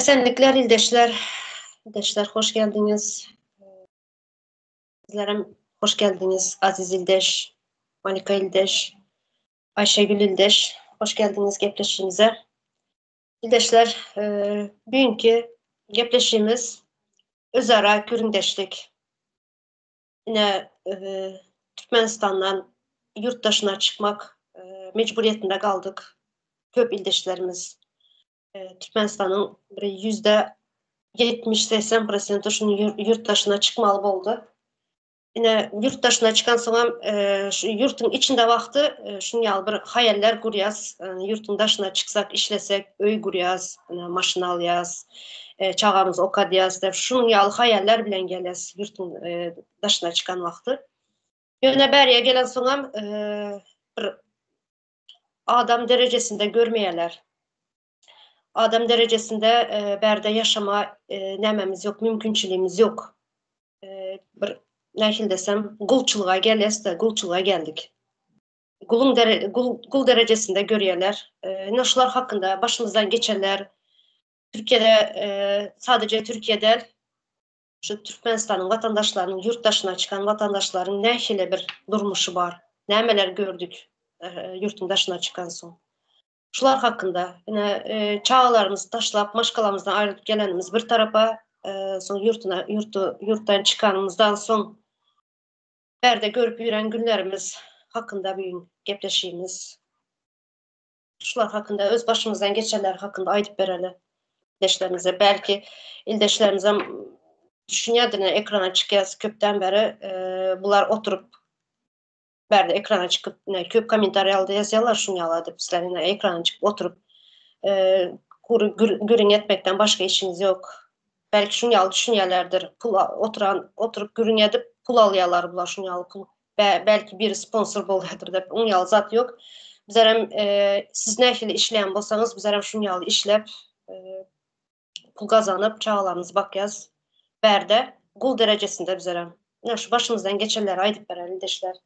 Esenlikler ildeşler hoş geldiniz. Sizlere hoş geldiniz aziz ildeş, Monika ildeş, Ayşegül ildeş. Hoş geldiniz gepleşimize. İldeşler, bugünkü gepleşimiz özara göründeşlik. Yine Türkmenistan'dan yurt dışına çıkmak mecburiyetinde kaldık. Köp ildeşlerimiz Türkmenistan'ın %70-80% şunu yurt dışına çıkmalı oldu. Yine yurt dışına çıkan sonra şu yurtun içinde vakti şunu yal bir hayaller kuryaz. Yurtun dışına çıksak, işlesek, öy kuryaz, maşın alyaz, çağımız okadyaz dep şunu yal hayaller bilen gelez yurtun dışına çıkan vakti. Yöne beriye gelen sonra bir adam derecesinde görmeyeler. Adam derecesinde berde yaşama nememiz yok, mümkünçiliğimiz yok. Bir nähil desem, gulçuluğa gulçuluğa geldik. Gul derecesinde görüyorlar. Şular hakkında başımızdan geçenler, Türkiye'de sadece Türkiye'de şu Türkmenistan'ın vatandaşlarının, yurt dışına çıkan vatandaşların nähile bir durmuşu var. Nämeler gördük yurtun dışına çıkan son. Şular hakkında yine çağlarımız taşlap maşkalamızdan ayrılıp gelenimiz bir tarafa son yurttan çıkanımızdan son berde görüp yürüyen günlerimiz hakkında bir gepleşiyimiz. Şular hakkında öz başımızdan geçenler hakkında aydıp bereli ildeşlerimize, belki ildeşlerimize düşünyadığını ekrana çıkıyaz köpten beri bular oturup berde ekrana çıkıp köp komentariyalda yazıyorlar şunu yaladı bizler ekrana çıkıp oturup gürün etmekten başka işiniz yok. Belki şunu yal düşünüyorlardır. Oturup gürün edip pul alıyorlar bular şunu yal pul. Belki bir sponsor boluyordur dep onun yal zat yok. Bizlerem siz nähili işleyen bolsanız bizlerem şunu yal işlep pul kazanıp çağlarınız bakyaz berde gul derecesinde bizlerem. Şu başımızdan geçenler aydıp bereli ildeşler.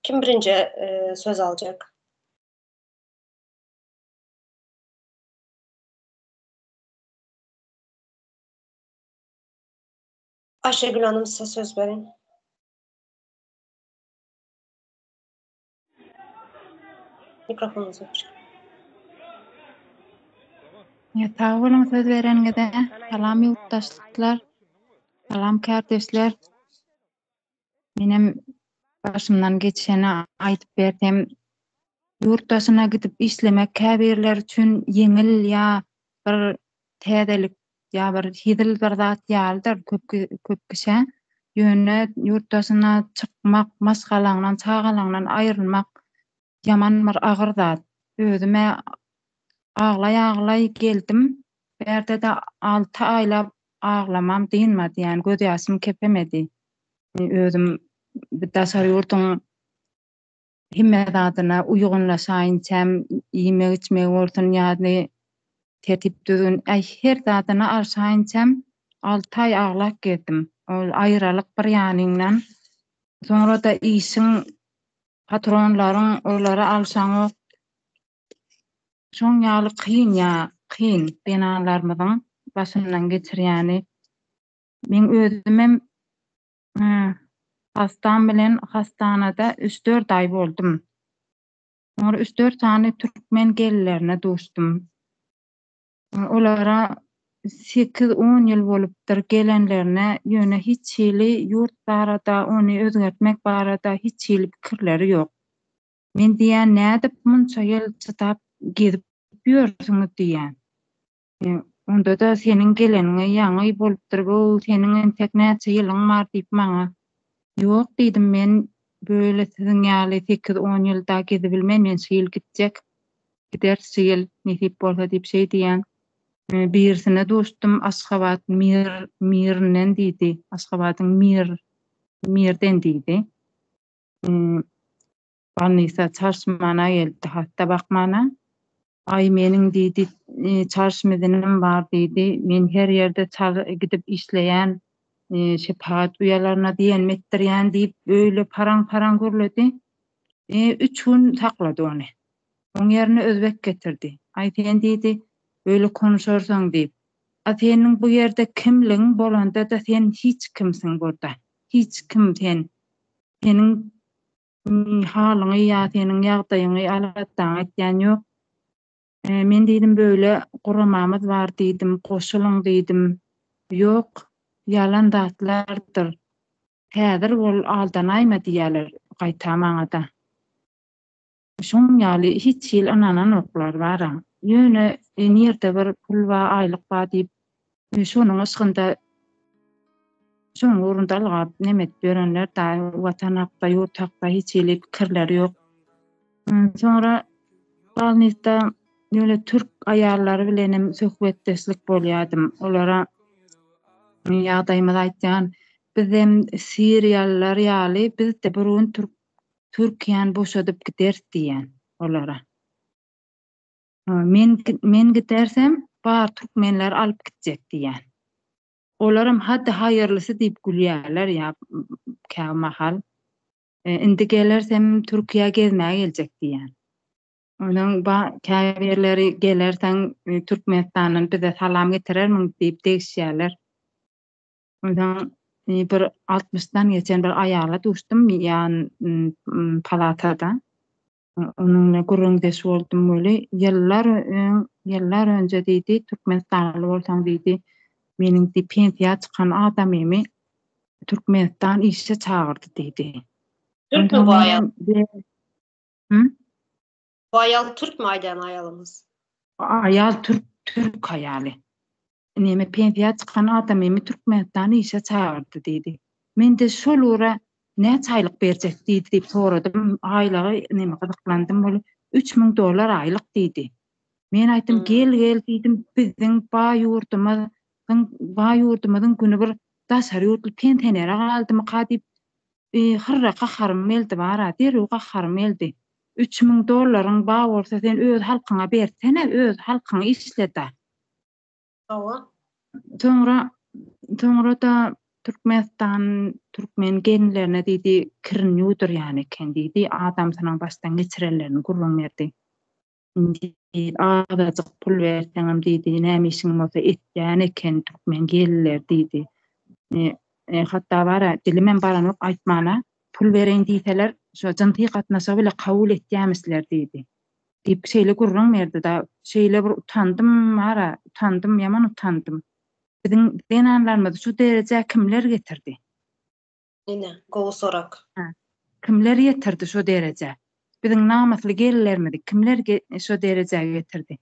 Kim birinci söz alacak? Ayşegül Hanım size söz verin. Mikrofonunuzu açın. Sağ olun söz vereniňize. Salam yurtdaşlar, salam kardeşler. Benim başımdan geçeni aytıp berdim. Yurt dışına gidip işlemek käbirler üçin yeňil ya bir täzelik ya bir hidil bir zat ýaldyr köp kişi. Ýöne yurt dışına çykmak, maşgalaňdan, çağalaňdan aýrylmak ýaman bir agyr zat. Özüme ağlay geldim. Berde de 6 aýlap ağlamam diýinmedi, ýani göz ýaşym kepemedi. Özüm bir daşary ýurduň himme zadyna uýgunlaşaýynçam, ýemek içmek bolsun ýa-ni tertip düzgün her zadyna arşaýynçam 6 aý aglap geldim. Ol aýralyk bir ýanyňdan. Sonra da işiň patronlaryň olara alşaňy şoň ýaly kyn benalarymyň başyndan geçirýäni. Men özümem hastam bilen hastanada 3-4 ay boldum. Sonra 3-4 tane Türkmen gellerine dostum. Olara 8-10 ýyl bolupdyr gelenlerine ýöne hiç ýyly ýurt barada, ony özgertmek barada hiç ýyly pikirleri ýok. Men diýän nädip munça ýyl çytap gezip ýörsiňiz diýän. Onda da seniň geleniňe ýaňy bolupdyr, bu seniň tek näçe ýylyň bar diýip maňa. Ýok diýdim men böyle siziň ýaly 8-10 ýylda gezip bilmem men şu ýyl gitjek. Gider şu ýyl nesip bolsa diýip şey diýän. Birisine dostum Aşgabat Mirnen diýdi. Aşgabatyň Mirden diýdi. Banisa çarşmana geldi hatta bakmana. Ay meniň diýdi çarşmyzynym bar diýdi. Men her ýerde gidip işleýän şepaat uýalaryna diýen metdirýän diýip öýle paraň görledi. 3 gün taklady ony. Oň ýerine özbek getirdi. Ay sen diýdi, öýle konuşarsaň diýip. senin bu yerde kimliğin bolanda da sen hiç kimsin burada. Hiç kim sen. Senin halyňy ýa senin ýagdaýyňy alatdan etýän ýok. Men diýdim böyle guramamyz bar diýdim, goşulyň diýdim. Ýok, ýalan datlardyr. Häzir bol aldanaýma diýerler gaýta maňa da. Şoň ýaly hiç ýyl ananan oklar bar. Ýöne nirde bir pul we aýlyk bar diýip şonuň ysgynda şoň orunda algap nemet berenler da watan hakda, ýurt hakda hiç ýyly pikirleri ýok. Sonra balnista ýöle türk aýallary bilenem söhbetdeşlik bolýardym. Olara ýagdaýymy aýtjan, bizem seriallar ýaly bizde burun Türkiýan boşadyp gider diýen olara. Men gidersem bar türkmenler alyp gitjek diýen. Olaram hadi hayırlısı diýip gülýärler ýa käw mahal. Indi gelersem Türkiýe gezmäge geljek diýen. Onuň käberleri gelersen Türkmenistanyň bize salam getirermiň diýip degişýärler. Onuň bir 60'dan geçen bir aýala duşdum ýan palatada. Onunla gurrundeş boldum böyle. Yıllar önce diýdi, Türkmenistanly bolsaň diýdi, meniň pensiýa çykan adamymy Türkmenistan işe çağırdı diýdi. Türk mü bu ayal? Hı? Bu ayal Türk mü aýdan ayalymız? Ayal Türk aýaly. Neme pensiýa çykan adamymy Türkmenistan işe çağırdı diýdi. Men de şol ura ne çaýlyk berjek diýdi diýip soradym. Aýlagy neme gyzyklandym bolu $3000 aýlyk diýdi. Men aýtdym gel diýdim, biziň ýurdumyzyň güni bir daşary ýurtly pentenere galdymy diýip hyrra gaharym meldi bara, derýär gaharym meldi. $3000 bolsa sen öz halkyňa bersene, öz halkyň işlede. Sonra da Türkmen genlerine diýdi, kirin ýudur ýani ken diýdi, adam sanaň başdan geçirenlerini gurrun berdi. Azajyk pul berseňem diýdi, näme işiň bolsa etýän eken Türkmen geller diýdi. Hatta bara dilimen baranok aýtmana, pul bereň diýseler, şo jynty gatnaşa bile kabul etýämisler diýdi. Diýip şeýle gurrun berdi da, şeýle bir utandım, yaman utandım. Bizim denanlarymyzy şu derejä kimler getirdi? Ine, gowy sorak. Kimler getirdi şu derejä? Bizim namusly gellerimizi kimler şu derejä getirdi?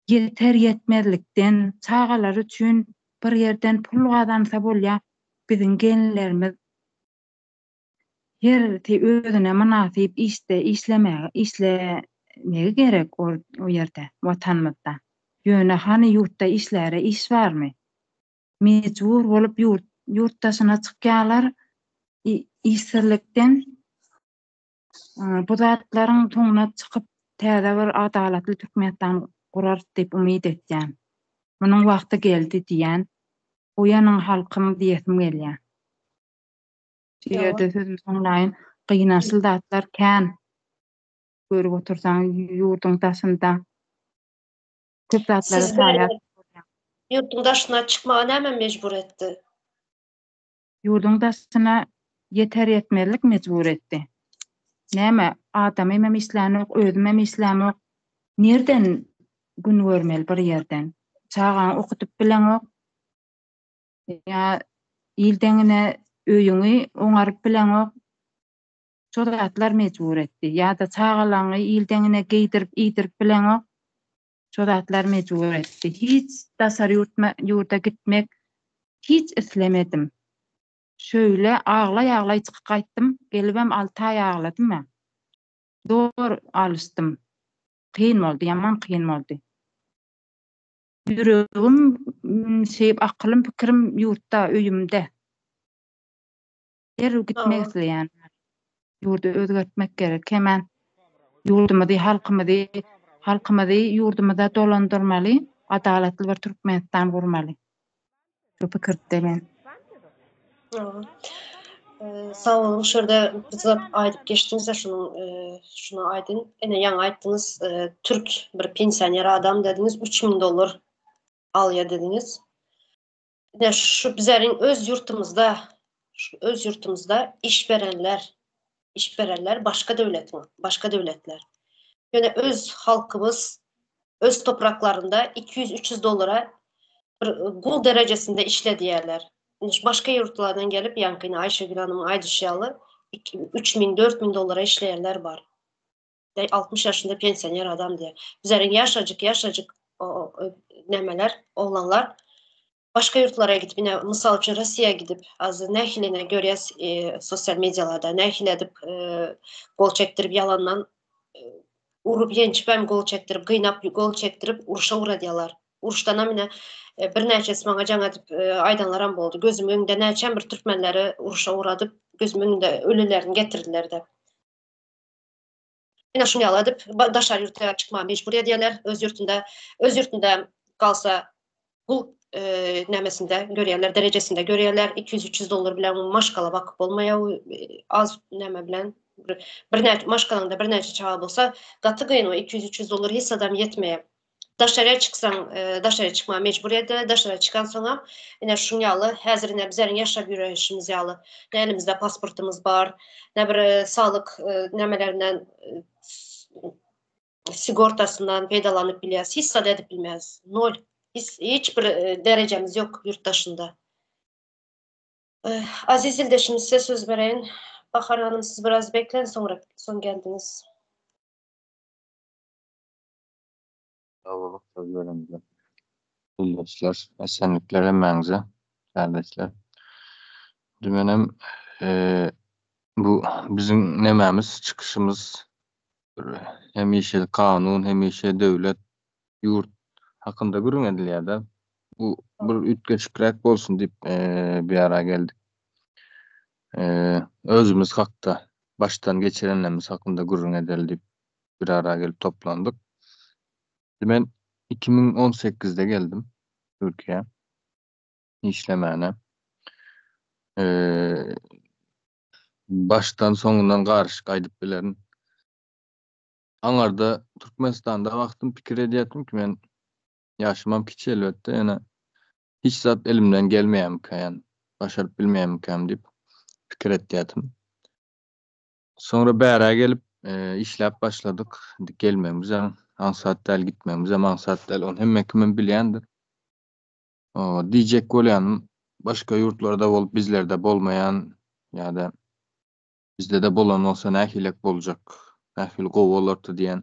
Yeter yetmezlikden çağalar üçin bir yerden pul gazansa bolýar, bizim gellerimiz her özüne manasyp işlemege gerek o ýerde, watanmyzda. Ýöne hani ýurtda işlere iş barmy? Mecbur bolup ýurtdaşyna çykýarlar, işsizlikden bu zatlaryň toňuna çykyp täze bir adalatly Türkmenistan gurar diýip umyt etýän. Munyň wagty geldi diýen, o ýanyň halkyny diýesim gelýär. Ýerde sözüm soňlaýyn, gynançyl zatlar kän görüp otursaň ýurduň daşynda köp zatlary saýar. Ýurduň daşyna çykmaga näme mejbur etdi? Ýurduň daşyna yeter yetmezlik mejbur etdi. Näme adam hem islämek, özüm hem islämek. Nerden gün görmeli bir ýerden? Çağan okutup bilen ok. Ya ýyldeňine öýüňi oňaryp bilen ok. Şo zatlar mejbur etdi. Ya da çağalaňy ýyldeňine giydirip bilen ok. Şo zatlar mejbur etdi. Hiç daşary ýurda gitmek hiç islemedim. Şöyle ağlay çykyp gaýtdym. Gelibem 6 ay ağladym ben. Zor alışdym. Kyn boldy, yaman kyn boldy. Yüregim, aklym, pikirim ýurtda, öýümde. Gitmek isleýän. Ýurdu özgertmek gerek. Hemen ýurdumyzy, halkymyzy ýurdumyza dolandyrmaly, adalatly bir Türkmenistan gurmaly. Şu pikirde men. Sağ olun. Şurada bize aydıp geçtiniz de şunu aydın. Ene yan ayttınız, Türk bir pensioner adam dediniz, $3000 alya dediniz. ne şu bizlerin öz yurtumuzda işverenler başka devletler. Yani öz halkımız öz topraklarında 200-300 dolara gul derecesinde işlediyerler. Başka yurtlardan gelip yankıyla Ayşegül Hanım'ın Aydışyalı 3.000-4.000 dolara işleyenler var. 60 yaşında pensioner adam diye. Bizlerin yaşacık nemeler, oğlanlar başka yurtlara gidip yine misal için Rusya'ya gidip az nehiline göre sosyal medyalarda nehil edip gol çektirip yalandan urup yençip hem gol çektirip kıynap gol çektirip uruşa uğradılar. Uruştan amine bir neçesi bana can edip aydanlaram oldu. Gözüm önünde neçen bir Türkmenleri uruşa uğradıp gözüm önünde ölülerini getirdiler de. Yine şunu yaladıp daşar yurtaya çıkma mecburiyet diyorlar. Öz yurtunda kalsa bu nemesinde görüyorlar, derecesinde görüyorlar. 200-300 dolar bilen maşkala bakıp olmaya az neme bilen bir neçe maşkalanda bir neçe çağı olsa katı kıyın o 200-300 dolar hiç adam yetmeye. Daşarıya çıksan, daşarıya çıkma mecburiyeti, daşarıya çıkan sonra yine şunu yalı, hazırına bizlerin yaşa bir işimiz yalı. Ne elimizde pasportumuz var, ne bir sağlık nemelerinden sigortasından faydalanıp bilmez, hissat edip bilmez. Nol. Hiçbir derecemiz yok yurttaşında. Aziz ildeşim size söz vereyim. Bahar Hanım siz biraz bekleyin sonra son geldiniz. Sağolun, söz verimizde. Ildeşler, esenlikler emmeğinize, kardeşler. Dümenem, bu bizim nememiz, çıkışımız, hem işe kanun, hem işe devlet, yurt hakkında görün ediliyede. Bu bir ütgeçikrek bolsun deyip bir ara geldik. Özümüz hakta, baştan geçirenlerimiz hakkında görün edildi bir ara gelip toplandık. Ben 2018'de geldim Türkiye işlemene. Baştan sonundan karışık aydıp bilerin. Anarda Türkmenistan'da vaktım pikir ediyetim ki men yaşamam kiçi elbette. Yani hiç zat elimden gelmeyen kayan, başarıp bilmeyen kayan deyip fikir ediyetim. Sonra bir araya gelip işlep başladık. Gelmemize, ansattel gitmemize, ansattel on hem mekimen bileyendir. O diyecek golyanım başka yurtlarda olup bizlerde bolmayan ya da bizde de bolan olsa nähilek bolacak, nähil gowy bolardy diýen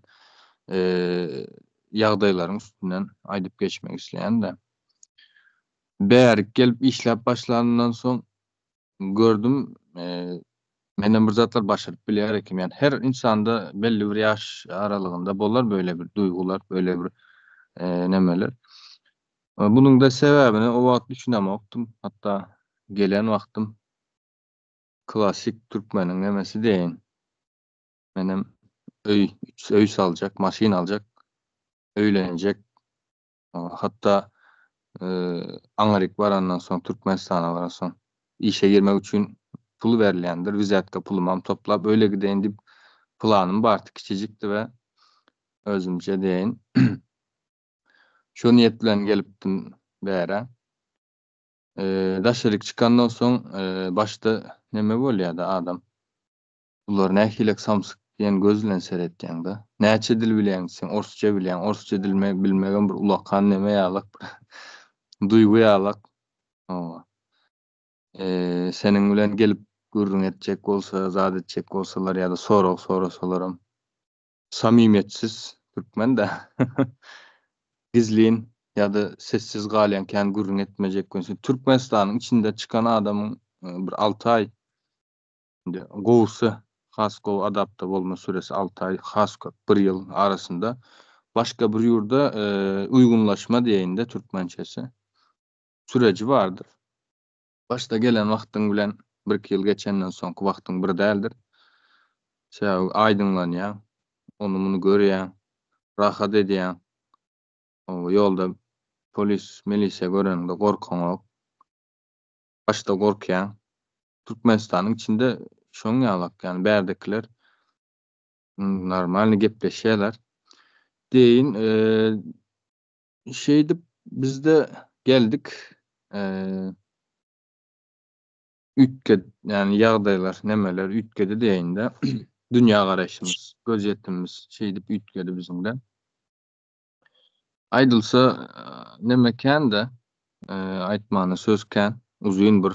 ýagdaýlaryň üstünden aýdyp geçmek isleýän de. Bärik gelip işläp başlandan soň gördüm menden bir zatlar başaryp bilýär ekem. Yani her insanda belli bir ýaş aralygynda bolar böyle bir duygular, böyle bir nemeler. Bunun da sebäbini o wagt düşünemokdum. Hatta gelen wagtym klasik Türkmeniň nemesi diýen. Menem öý saljak, maşyn aljak, öýlenjek. Hatta Aňaryk barandan soň Türkmenistana baran soň işe girmek üçin pul berilýändir. Wizatka pulumam toplap öyle gideýin diýip planym bardy, kiçijikdi we özümçe diýin. Şo niýet bilen gelipdim bäre. Daşaryk çykandan soň başda neme bolýardy adam. Bular nähilek samsyk diýen göz bilen seretýäňde. Näçe dil bilýänsiň? Orsça bilýän, orsça dil bilmegen bir ulakan neme ýalyk duygu ýalyk. Seniň bilen gelip gürrüň etjek bolsa, zat etjek bolsalar ýa-da sorasalaram. Samimiyetsiz türkmen de. Gizlin ýa-da sessiz galýan kän gürrüň etmejek bolsa. Türkmenistanyň içinde çykan adamyň bir 6 ay gowsy has gow adapta bolma süresi 6 ay, has 1 ýyl arasynda başga bir ýurda uýgunlaşma diýende türkmençesi süreci bardyr. Başta gelen wagtyň bilen 1-2 ýyl geçenden soňky wagtyň bir däldir. Aýdynlanýar, onu muny görýär, rahat edýär. O ýolda polis, milisiýa görende gorkanok. Başta gorkýar. Türkmenistanyň içinde şoň ýalyk, ýani bärdekiler normal gepleşýärler. Deýin, bizde geldik. ütke yani ýagdaýlar, nemeler ütkedi diýende dünýä garaşymyz, göz ýetimimiz şeýdip ütkedi bizimde. Aýdylsa nemeken de aýtmany sözken uzun bir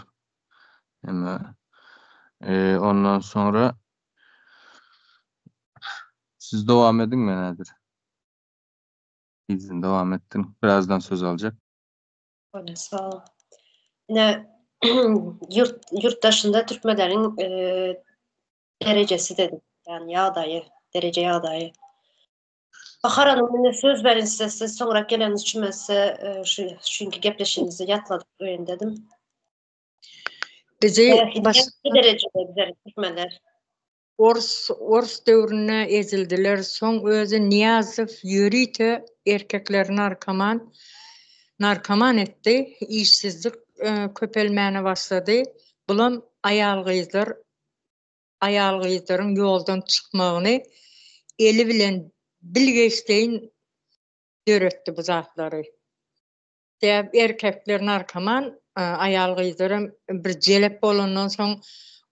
ondan sonra siz dowam ediň nädir? Sizin dowam ettin. Birazdan söz alacak. Öyle, sağ ol. Yine yurttaşında Türkmenlerin derecesi dedim. Yani yağdayı, derece yağdayı. Bahar Hanım, yine söz verin size sonra geleniz çümese çünkü gepleşinizi yatladık öyle dedim. Bizi Ne derecede bizler Türkmenler? Ors dövrüne ezildiler. Son özü Niyazov Yürüte erkeklerin narkoman etti. İşsizlik köpelmene başladı. Bulam ayalgıyızların yoldan çıkmağını eli bilen bilgeçleyin döröttü bu zatları. Erkekler narkoman, ayalgıyızların bir celep olandan son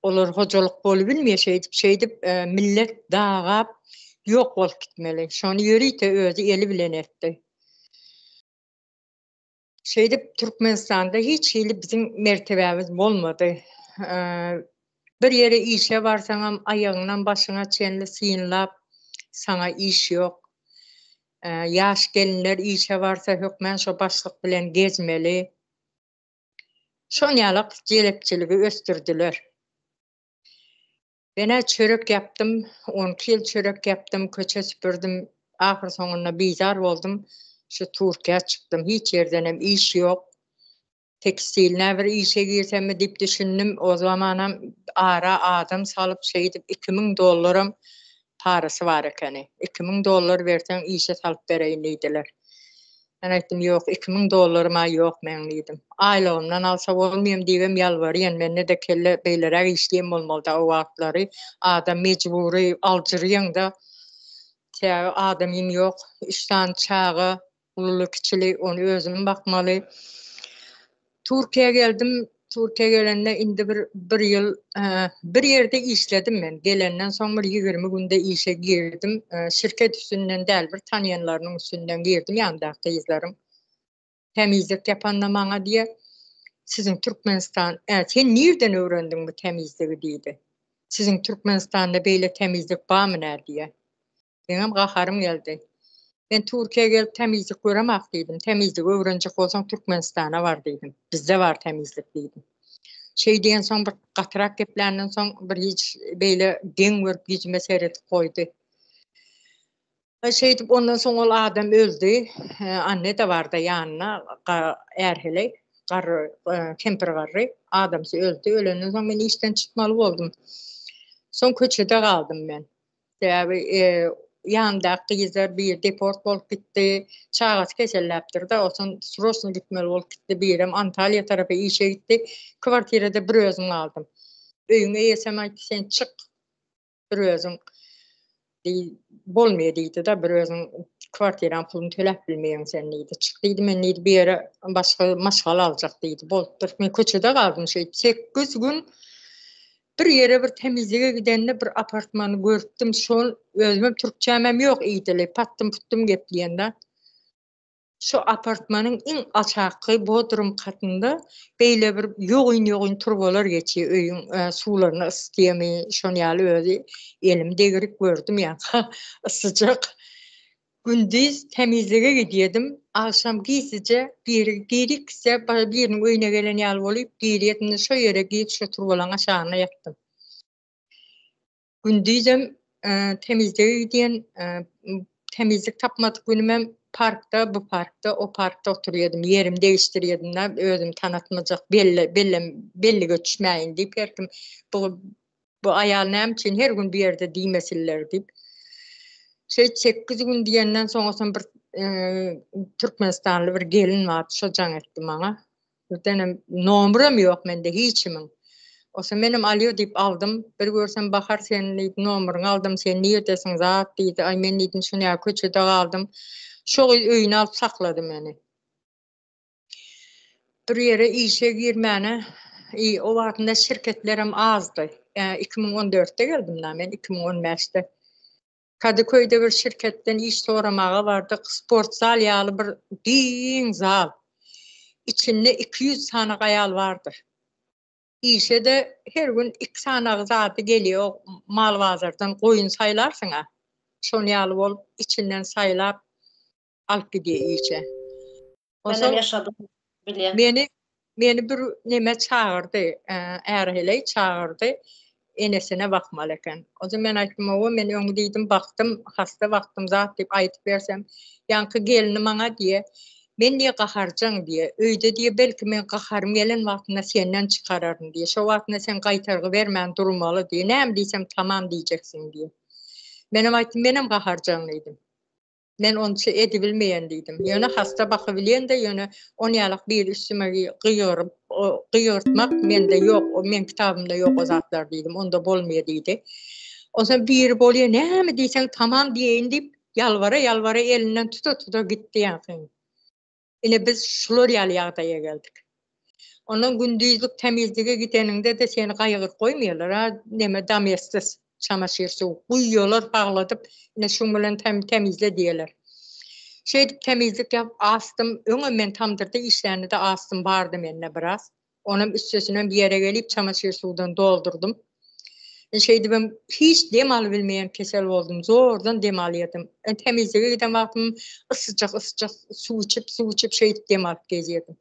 olur hocalık bolu bilmeýär millet dağap yok bolup gitmeli. Şonu Yürüte özü eli bilen etdi. Türkmenistan'da hiç bizim mertebemiz olmadı. Bir yere işe varsan ayağından başına çenli sıyınlap sana iş yok. Yaş gelinler işe varsa hükmen şu başlık bilen gezmeli. Şonyalık celepçiligi östürdüler. Ben çörek yaptım, 12 yıl çörek yaptım, köçe süpürdüm. Ahir sonunda bizar oldum. Şu Türkiye çıktım. Hiç yerden hem iş yok. Tekstil bir işe girsem mi dip düşündüm. O zamanım ara adam salıp $2000 parası var ekeni. $2000 versen işe salıp vereyim dediler. Ben ettim yok $2000 yok men dedim. Aylığımdan alsa olmayayım diyem yalvarıyan benne de kelle beylere işleyem olmalı da o vaatları. Adam mecburi alcırıyan da adamım yok. İşten çağı, ululuk içili onu özüm bakmalı. Türkiye'ye geldim. Türkiye'ye gelende indi bir yıl bir yerde işledim ben. Gelenden son bir 20 günde işe girdim. Şirket üstünden değil bir tanıyanlarının üstünden girdim. Yanındaki izlerim. Temizlik yapan bana diye sizin Türkmenistan, sen nereden öğrendin bu temizliği deydi. Sizin Türkmenistan'da böyle temizlik var mı ne diye. Benim kaharım geldi. Ben Türkiye'ye gelip temizlik göremek dedim. Temizlik öğrenecek olsam Türkmenistan'a var dedim. Bizde var temizlik dedim. Diyen son bir katırak geplerinden son bir hiç böyle gen verip gizme seyretip koydu. Ondan sonra o adam öldü. Anne de vardı yanına. Erhele. Kemper garri. Adamsı öldü. Ölenden sonra ben işten çıkmalı oldum. Son köçede kaldım ben. Yanındaki kızlar bir deport olup gitti. Çağız keselleptirdi. O son Sıros'un gitmeli olup gitti. Birim Antalya tarafı işe gitti. Kvartirede bir özüm aldım. Öyüne yesem ayıttı sen çık. Bir özüm. Bolmayadıydı da bir özüm kvartiren pulunu tölep bilmeyen sen neydi. Çıktıydı men neydi bir yere başka maşgal alacaktıydı. Ben köçede kaldım 8 gün. Bir yere bir temizliğe gidende bir apartmanı gördüm. Şu özümüm Türkçemem yok iyidili. Pattım puttum gepliyende. Şu apartmanın en açakı bodrum katında böyle bir yoğun turbalar geçiyor. Öyün sularını ısıtayamıyor. Şunu yalı özü elim degirik gördüm yani. Sıcak. Gündüz temizliğe gidiyordum. Akşam giysice giydikse birinin önüne gelen yalı olup giydiyordum. Şu yere giyip şu turbaların aşağına yattım. Gündüzüm temizliğe gidiyen temizlik tapmadık günümem bu parkta o parkta oturuyordum. Yerim değiştiriyordum. Özüm tanıtmayacak belli göçmeyin deyip herkim bu ayağım için her gün bir yerde değmesiler deyip 8 gün diyenden sonra bir Türkmenistanlı bir gelin vardı. Şocan etti bana. Benim numaram yok mende hiçimin. O zaman benim alıyor deyip aldım. Bir görsem bakar senin deyip numaranı aldım. Sen niye desin zat deydi. Ay ben dedim şunu ya köçede aldım. Şu öyünü alıp sakladım beni. bir yere işe girmene o vaktinde şirketlerim azdı. 2014'te geldim ben 2015'te. Kadıköy'de bir şirketten iş soramağa vardık. Sport zal yalı bir büyük zal. İçinde 200 tane ayal vardı. İşe de her gün 2 tane zatı geliyor mal bazardan koyun saylarsın ha. Şonu yalı olup içinden saylap alıp gidiyor işe. O Ben hem zaman yaşadım bile. Beni bir neme çağırdı, erhele çağırdı, enesine bakmalıken. O zaman ben aytdım, o men öňü diýdim, baktım, hasta baktım zat deyip aytıp bersem, yankı gelinim bana diye, men diye gaharjaň diye, öýde diye belki men gaharym gelen wagtynda senden çıkararım diye, şo wagtynda sen gaýtargy bermän durmaly diye, näme diýsem tamam diýjeksin diye. Menem aytdım, menem gaharjaň diýdim. Men onu edebilmeyen dedim. Yöne hasta bakabilen de yöne 10 ýyllyk bir üstüme gıyırtmak mende yok. O men kitabımda yok o zatlar dedim. Onda bolmaýa diýdi. O zaman bir bolýa näme diýsen tamam diýeň diýip yalvara elinden tuta gitdi ýa-da. Ine biz şular ýaly ýagdaýa geldik. Onun gündüzlük temizlige giteninde de seni gaýgyr koymuyorlar. Ha, neme damestis çamaşır suw guýýarlar, bagladyp ine şuň bilen temizle diýerler. Temizlik yap astım. Öňe men tamdyrda işlerini de astım bardy menne biraz. Onun üstesinden bir yere gelip çamaşır suwdan doldurdum. Ben hiç demal bilmeyen kesel oldum. Zordan demal yedim. Temizliğe giden vaktim ısıcak su içip demal geziyordum.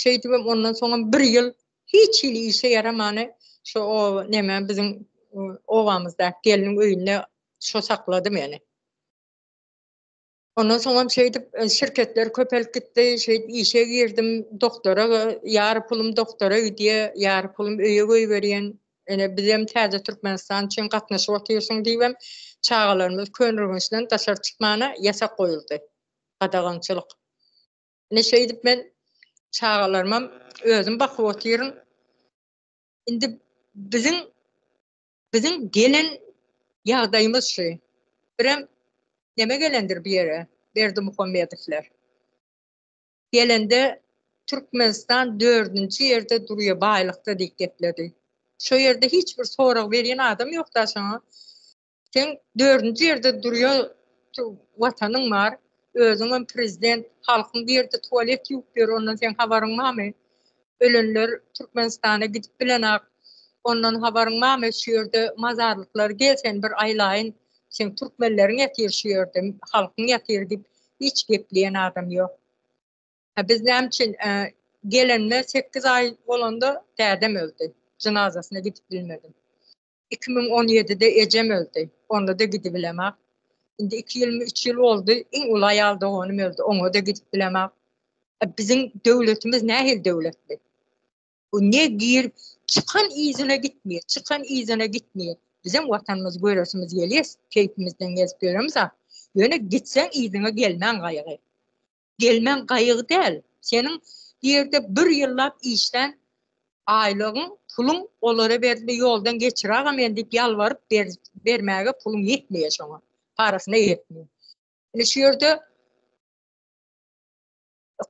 Ben ondan sonra bir yıl hiç işe yaramanı şu o neme bizim ovamızda gelinin öýünde şo sakladım yani. Ondan sonra şirketler köpelip gitti, işe girdim doktora, yarı pulum doktora gidiyor, yarı pulum öýe goýberýän. Bizim täze Türkmenistan üçin gatnaşyp oturýarsyň diýbem, çağalarymız könürgünçden daşar çıkmana ýasak goýuldy. Gadagançylyk. Men çağalarıma özüm bakyp oturýarym. Indi bizim gelen ýagdaýymyz şu. Birem neme gelendir bir yere? Berdi Muhammedovler. Gelende Türkmenistan 4-nji ýerde durýar baýlykda diýip Şo ýerde hiç bir sorag berýän adam ýok da şoňa. Sen 4-nji ýerde durýar, watanyň bar, özüň prezident, halkyň bir ýerde tualet ýup ber, ondan sen habaryň barmy? Ölenler Türkmenistana gidip bilenak, ondan habaryň barmy? Şu ýerde mazarlyklar gelsen bir aýlaýyn, sen Türkmenleriň ýatyr şu ýerde, halkyň ýatyr diýip hiç gepleýän adam ýok. Biz näçin gelenme 8 ay bolanda dädem öldü. Cenazasyna gidip bilmedim. 2017'de ejem öldü. Onda da gidip bilemek. Indi 2 ýyl oldu. Iň ulay aldy oňum öldü. Oňa da gidip bilemek. Bizim döwletimiz nähil döwletdi? Bu ne gir çıkan izine gitmiyor. Bizim watanymyz göresimiz gelýär. Keyfimizden gezip göremiz ha. Ýöne gitsen izine gelmän gaýgy. Gelmän gaýgy däl. Senin ýerde bir ýyllap işden aýlygyň, pulun olara berdi ýoldan geçiragam men diýip ýalwaryp bermäge pulum ýetmeýär şoňa. Parasyna ýetmeýär. Şu ýerde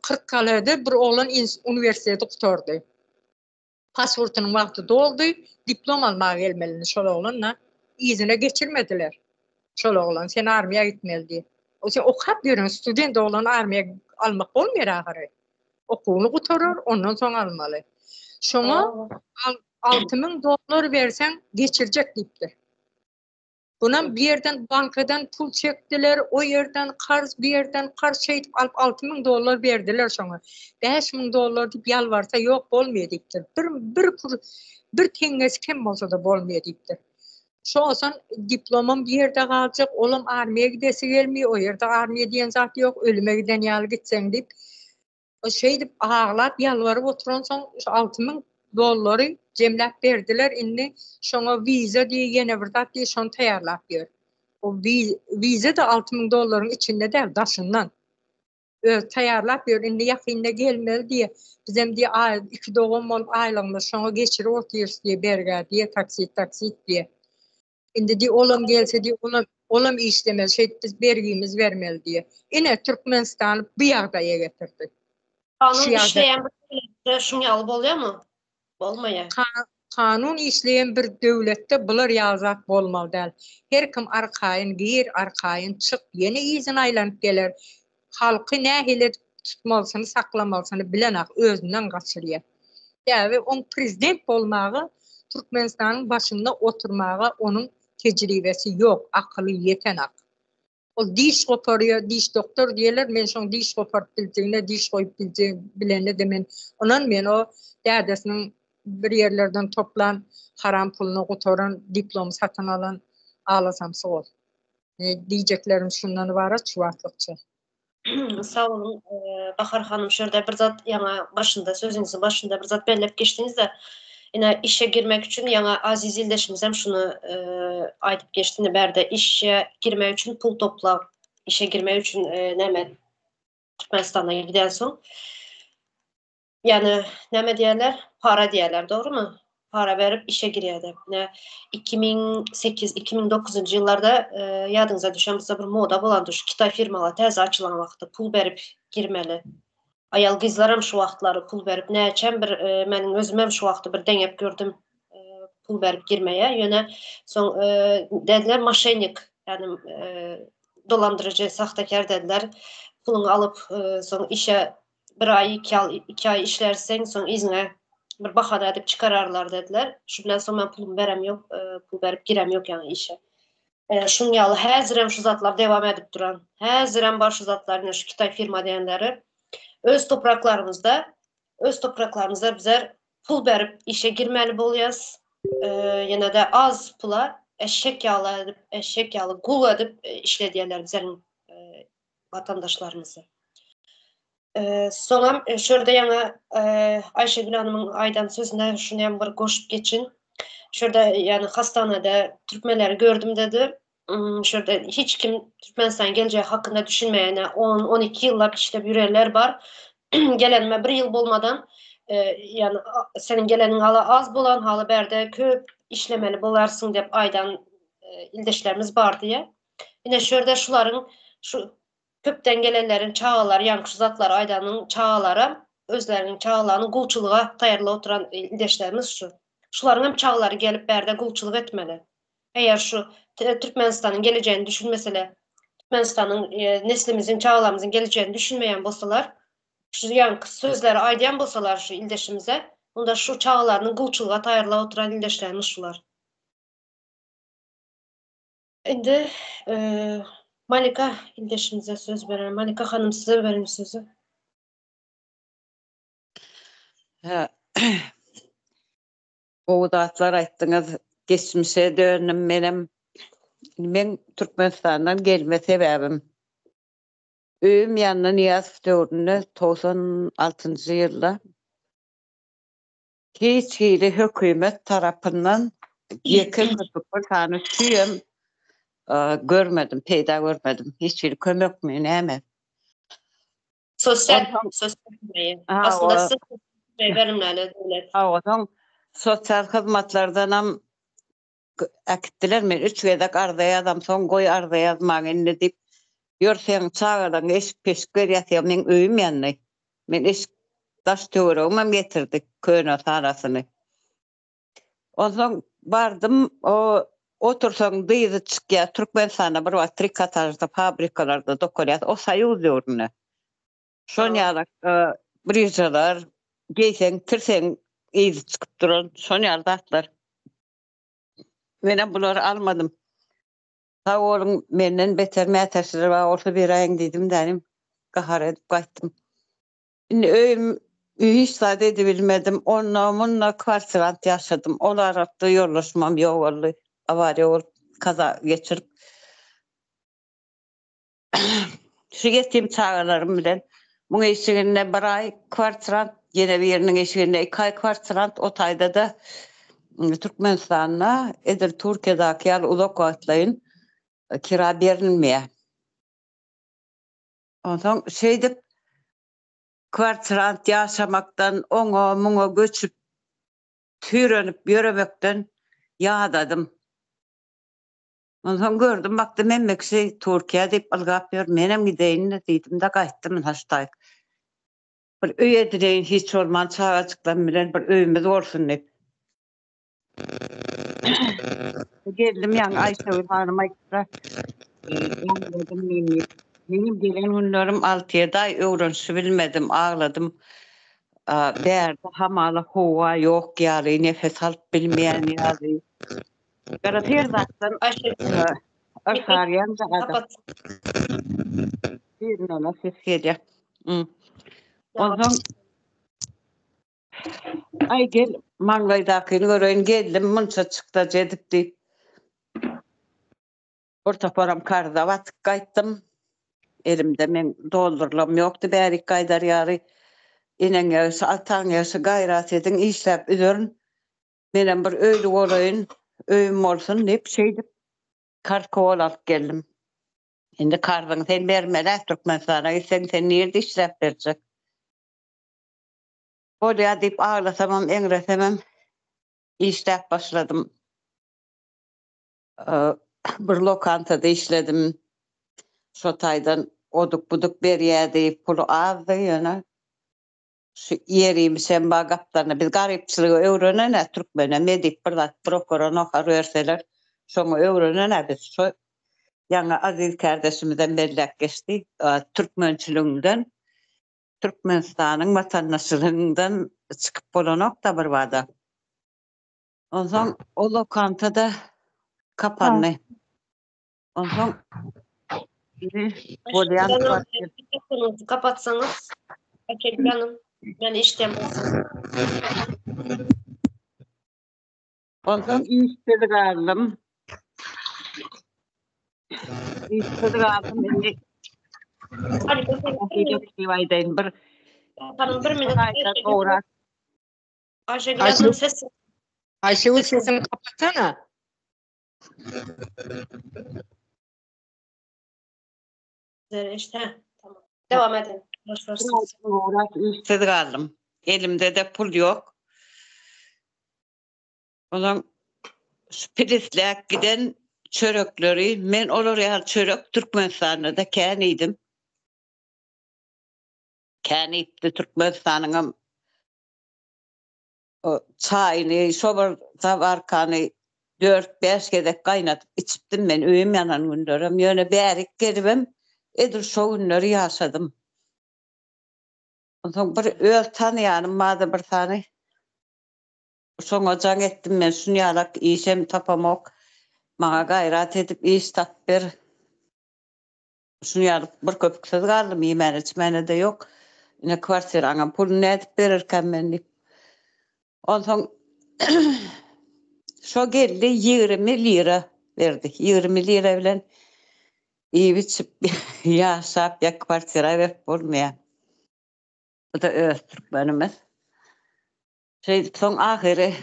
40 kalada bir oglan üniversitede okutordy. Pasportynyň wagty doldy, diplom almaga gelmelini şol oglanla izine geçirmediler. Şol oglan sen armiýa gitmeli. O sen okap ýören student oglan armiýa almak bolmaýar ahary. Okuwyny gutarır, ondan soň almaly. Şoňa $6.000 bersen geçirjek diýipdir. Bundan bir yerden bankadan pul çektiler, o yerden karz, bir yerden karz şeyip alıp $6.000 verdiler şoňa. $5.000 diýip ýalwarsa ýok bolmaýar diýipdir. Bir teňes kim bolsa da bolmaýar diýipdir. Şoňsan diplomam bir yerde galjak, olam armiýa gidesi gelmeýär, o ýerde armiýa diýen zat ýok, ölüme giden ýaly gitseň diýip o şeýdip aglap ýalwaryp oturan soň $6.000 jemläp berdiler. Indi şoňa viza diýen bir zat diýip şonu taýýarlap ber. O viza da $6.000 içinde däl, daşyndan. Taýýarlap ber. Indi ýakynda gelmeli diýe. Bizem diýe 2 dogum bolup aýlygymda şoňa geçirip oturýarys diýe berger diýe taksit diýe. Indi diýe olam gelse diýe olam işlemeli, biz bergimiz vermeli diýe. Ine Türkmenistan bu ýagdaýa getirdi. Kanun Şiyada- işleyen bir devlette şunu alıp oluyor mu? Olmaya. Kanun işleyen bir döwletde bular ýazak bolmaly däl. Her kim arkaýyn gir, arkaýyn çık, ýene izin aýlanyp geler. Halky nähili tutmalysyny, saklamalysyny bilenak özünden gaçyrýar. Ýa-ni on prezident bolmagy, Türkmenistanyň başynda oturmagy onuň tejribesi ýok, akyly ýetenak. O diş koparıyor, diş doktor diyorlar. Men şoň diş koparyp bildiğine, diş koyup bilene de men. Onan men o dädesiniň bir yerlerden toplan haram pulunu kotoran, diplom satın alan ağlasam soğuk. Diyeceklerim şundan ibaret şu vatlykça. Sağ olun. Bahar Hanım şurada bir zat yana başında sözünüzün başında bir zat bellep geçtiniz de yine işe girmek için yana aziz ildeşimiz hem şunu aytıp geçtiğini berde işe girmek için pul topla işe girmek için neme Türkmenistan'a giden son yani neme diyorlar para diyorlar doğru mu? Para verip işe giriyordu. 2008-2009 yıllarda yadınıza düşen bir moda bulandı. Şu Kitay firmalar tez açılan vakti pul verip girmeli. Ayal kızlarım şu vaxtları pul verip ne için bir benim özümem şu vaxtı bir deneyip gördüm pul verip girmeye. Yöne son dediler moşennik yani dolandırıcı sahtekar dediler. Pulunu alıp son işe bir ay iki ay işlersen son izne bir bahane edip çıkararlar dediler. Şu bilen son ben pulumu verem yok, pul verip girem yok yani işe. Şun yalı häzirem şu zatlar devam edip duran. Häzirem bar şu zatlar şu Kitay firma diyenleri öz topraklarımızda bizler pul verip işe girmeli bolyaz. Yine de az pula eşek yağlı gul edip işlediyorlar bizlerin vatandaşlarımızı. Sonra şurada yana Ayşegül Hanım'ın aydan sözüne şunu hem bir koşup geçin. Şurada yani hastanede Türkmenleri gördüm dedi. Şurada hiç kim Türkmenistan geleceği hakkında düşünmeyene 10-12 yıllık işte yürüyenler var. Gelenime bir yıl bolmadan yani senin gelenin hala az bolan hala berde köp işlemeli bolarsın deyip aydan ildeşlerimiz var diye. Yine şurada şuların şu köpten gelenlerin çağaları, yankı zatlar aydanın çağaları, özlerinin çağalarını gulçuluğa tayarlı oturan ildeşlerimiz şu. Şuların hem çağaları gelip berde gulçuluk etmeli. Eğer şu Türkmenistan'ın geleceğini düşünmesele, Türkmenistan'ın neslimizin, çağalarımızın geleceğini düşünmeyen bolsalar, şu yankı sözleri aydayan bolsalar şu ildeşimize, onda şu çağalarının gulçuluğa tayarlı oturan ildeşlerimiz şular. Şimdi Malika ildeşimize söz verelim. Malika Hanım size verelim sözü. O zatlar ayttınız, geçmişe dönüm benim. Men Türkmenistan'dan gelme sebebim. Öýüm ýanynda Niyaz döwründe 96-njy ýylda hiç hili hökümet tarapyndan ýeke köpük sany tüýem görmedim, peýda görmedim. Hiç hili kömek mi näme? Sosyal hizmetleri. Aslında siz verimlerle devlet. Oňa sosial hyzmatlardan ham akitdiler men 3 gezek arda adam soň goý arda ýazmagy indi dip ýörseň çağırdan eşik peşik berýär men öýüm ýanyny. Men eşik daş töweregim getirdik köne sarasyny. Ondan bardım o otursaň dyzy çykýar Türkmenistana bir wagt trikotajda fabrikalarda dokarýar o Soýuz döwrüne. Şoň ýaly brijalar geyseň tirseň izi çykyp duran şoň ýaly zatlar. Men bulary almadım. Ha oğlum menden beter mätäşleri var olsa beraýyn dedim dedim. Gahar edip gaýtdym. Indi öýüm hiç sade bilmedim. Onunla kvartirant yaşadım. Olar arapda yollaşmam ýok boldy. Avariýa bolup kaza geçirip. Şu getdim çağlarym bilen muň eşiginde bir ay kvartirant, ýene bir ýeriniň eşiginde 2 ay kvartirant, o taýda da Türkmenistana edir Türkiýedaky ýaly uzak wagtlaryň kira berilmeýär. Ondan şeýdip kvartirant ýaşamakdan oňa muňa göçüp türenip ýöremekden ýadadym. Ondan gördüm baktım emmekşi Türkiýe diýip algap ýör menem gideýin diýdim de gaýtdym haştaý. Bir öýe direýin hiç olman çağaçykdan bilen bir öýümüz bolsun hep. Geldim ýa-ni Aýşegül hanıma ýa benim gelen günlerim 6-7 ay öwrenşi bilmedim, ağladım. Bärde hamala howa ýok ýaly, nefes alyp bilmeýän ýaly. Garater zatdan Ayşegül, arşaryan zada. kapat. Bir nala ses gelýär. Tamam. Ondan ay gel maňlaýdakyny göreýin geldim munça çykda jedip diýip. Orta param karda batyp gaýtdym. Elimde men doldurulam ýokdy bärik gaýdar ýary. Eneňe ataňa gaýrat edin işläp üzerin. Menen bir öýlü bolayyn, öýüm bolsun diýip şeýdip kart kowal alyp geldim. Endi kardyň sen bermeli Türkmen sana sen nerede işläp berjek? Bolýa diýip ağlasamam, eňresemem işläp başladım. Bir lokantada işledim. Şo taýdan oduk buduk berýärdi, pulu azdy ýöne. Şu yerimi sen bagaplarına biz garipçiliği öğrenene Türkmene medik birdat prokuror nokar verseler şonu öğrenene biz şu yana Aziz kardeşimizden bellek geçti Türkmençiliğinden Türkmenistan'ın vatandaşlığından çıkıp bolanok da bir vada. Ondan o lokantada kapandı. Ondan Mikrofonunuzu kapatsanız. Ayşegül Hanım, ben işlemezsiniz. Ondan işleri aldım. İşleri aldım. Hadi bakalım. Hanım bir minut. Ayşegül Hanım sesi. Ayşegül sesini kapatsana. İşte tamam. Devam edin. İşleri aldım. Elimde de pul yok. Ondan Spiritlik giden çörükleri, men oraya çörük Türkmenistan'da da käniydim. Käniydi Türkmenistan'ın o çayını, şobar tabarkanı 4-5 gedek kaynatıp içipdim men öýüm yanan günlerim. Ýöne bärik gelibem, edir şo günleri ýaşadym. Ondan bir öl tanıyanım mada bir tane. Soňa jaň etdim men şunu ýalak işem tapamok. Maňa gaýrat edip iş tap ber. Şunu ýalyp bir köpüksiz galdym, ýemeni içmeni de ýok. Ine kwartiraňa puluny edip bererken men diýip. Ondan şo geldi 20 lira berdi. 20 lira bilen iýip ýaşap ýa kwartira berip bolmaýar. Bu da öz Türkmenimiz. Soň ahyry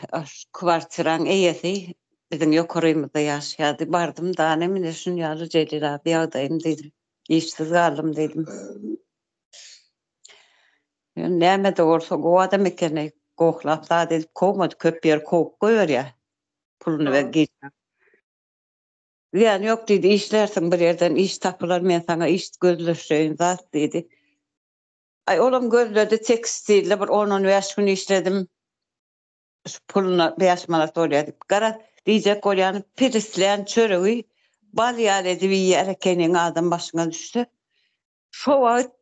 kwartiraň eýesi bizim ýokarymyzda ýaşaýardy. Bardym da mene şunu ýaly Jelil abi ýagdaýym dedim. İşsiz galdım dedim. Näme de bolsa o adam ekeni goklap da edip kovmadı köp yer kop goýar ýa. Puluny we geçip. Ýani ýok dedi işlersin bir yerden iş tapylar men sana iş gözleşýän zat dedi. Ay olam gözledi tekstilde bir 10-15 gün işledim. Puluna 5 manat bolýar diýip. Gara diýjek bolýan pirislen çöregi bal ýaly edip ýerkeniň adam başyna düşdi. Şo wagt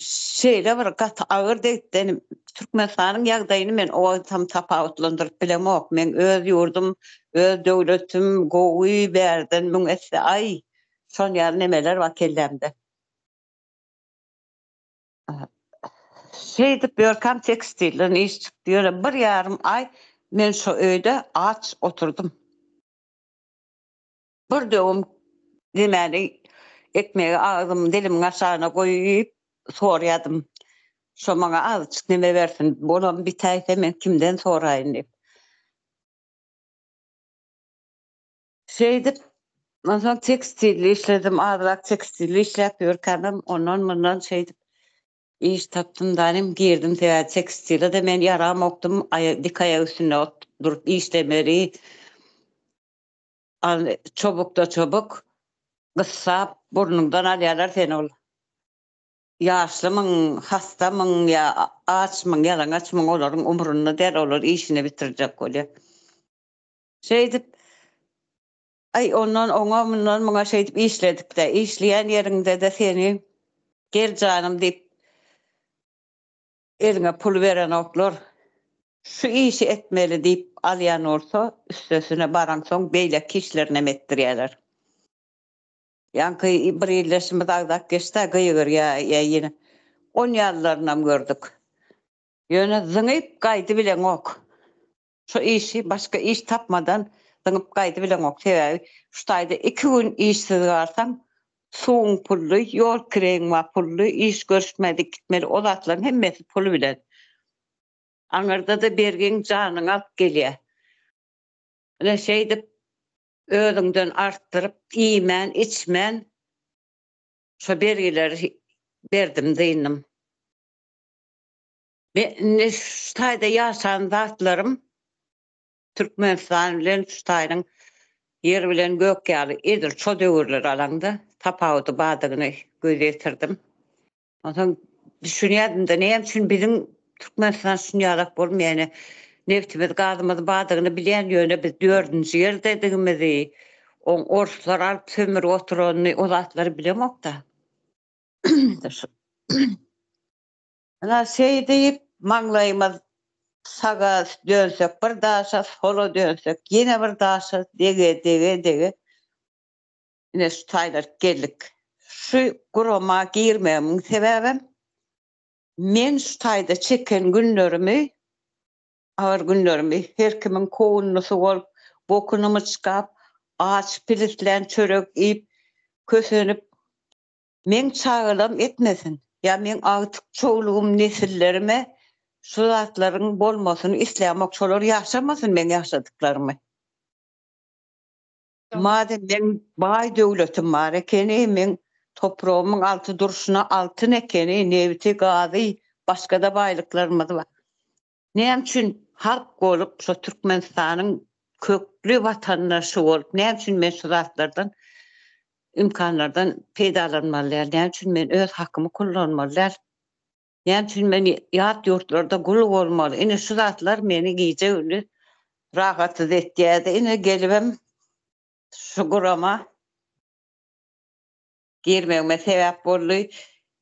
şeýle bir gat agyr diýdim. Türkmenistanyň ýagdaýyny men o wagt tam tapawutlandyryp bilemok. Men öz ýurdum, öz döwletim gowy berden müň etse ay şol ýaly nemeler wakellemde. Şeydip Börkam tekstilden iş çıktı. Bir yarım ay men şu öýde aç oturdum. Bir döwüm demeli ekmeği ağzım dilimin aşağına koyup sorýadym. Şo maňa azçyk neme bersin? Bolam bir taýsa men kimden soraýyn diýip. Şeydip ondan tekstilli işledim. Azrak tekstilli işläp ýörkämem. Ondan mundan şeydip iş tapdym danym girdim tekstilde de men yaram okdum dik aýagy üstüne durup işlemeri çobuk da çobuk gıssap burnundan alýarlar sen ol yaşlımın, hastamın ya açmın, yalan açmın oların umrunda der olur, işini bitirecek öyle. Şey dip, ay ondan ona bundan bana şey dip işledik de, işleyen yerinde de seni gel canım deyip eline pul veren oklar, şu işi etmeli deyip alayan olsa üstesine baran son beyle kişilerine mettiriyorlar. Yani bir iyileşme dağdak geçti, gıyır ya yine. 10 yıllarından gördük. Yöne zıngıp kaydı bilen ok. Şu işi başka iş tapmadan zıngıp kaydı bilen ok. Şu tayda 2 gün işsiz kalsam soğun pullu, yol kireğin var pullu, iş görüşmedik gitmeli. O zatların hemmesi pulu bilen. Anırda da bergen canın alıp geliyor. Öyle şeydi öğünden arttırıp iyimen, içmen şu bergileri verdim deyindim. Ben şu tayda yaşan zatlarım Türkmenistan bilen şu taydın yer bilen gök ýaly edir ço döwürler alanda tapawdy badygyny gözetirdim. Ondan düşünýärdim da näme üçin bizim Türkmenistan şunýalak bolmaýany neftimiz gazymyz badygyny bilýän ýöne biz 4-nji ýerde digimizi on orslar alyp sömür oturany o zatlary bilemokda. Ana şey diýip maňlaýymyz saga dönsek bir daşa, sola dönsek yine bir daşa dege. Yine şu taylar geldik. Şu gurama girmemin sebebim men şu tayda çeken günlerimi, ağır günlerimi her kimin koğunlusu olup, bokunumu çıkap, ağaç pilitlen çörek ip, kösönüp, men çağılam etmesin. Ya men artık çoğuluğum nesillerime şu zatların bolmasını islemek çolar yaşamasın men yaşadıklarımı. Madem men bay döwletim bar ekeni, men toprağımın altı duruşuna altın ekeni, nevti gazy, başga da baylıklarımız var. Näme üçin halk bolup şu Türkmenistanyň köklü vatandaşy bolup, näme üçin men şu zatlardan imkanlardan peýdalanmalylar, näme üçin men öz hakymy kullanmalylar, näme üçin men ýat ýurtlarda gul bolmaly. Ine şu zatlar meni giýje öňe rahatsız etýärdi. Ine gelibem şu gurama girmegime sebäp boldy.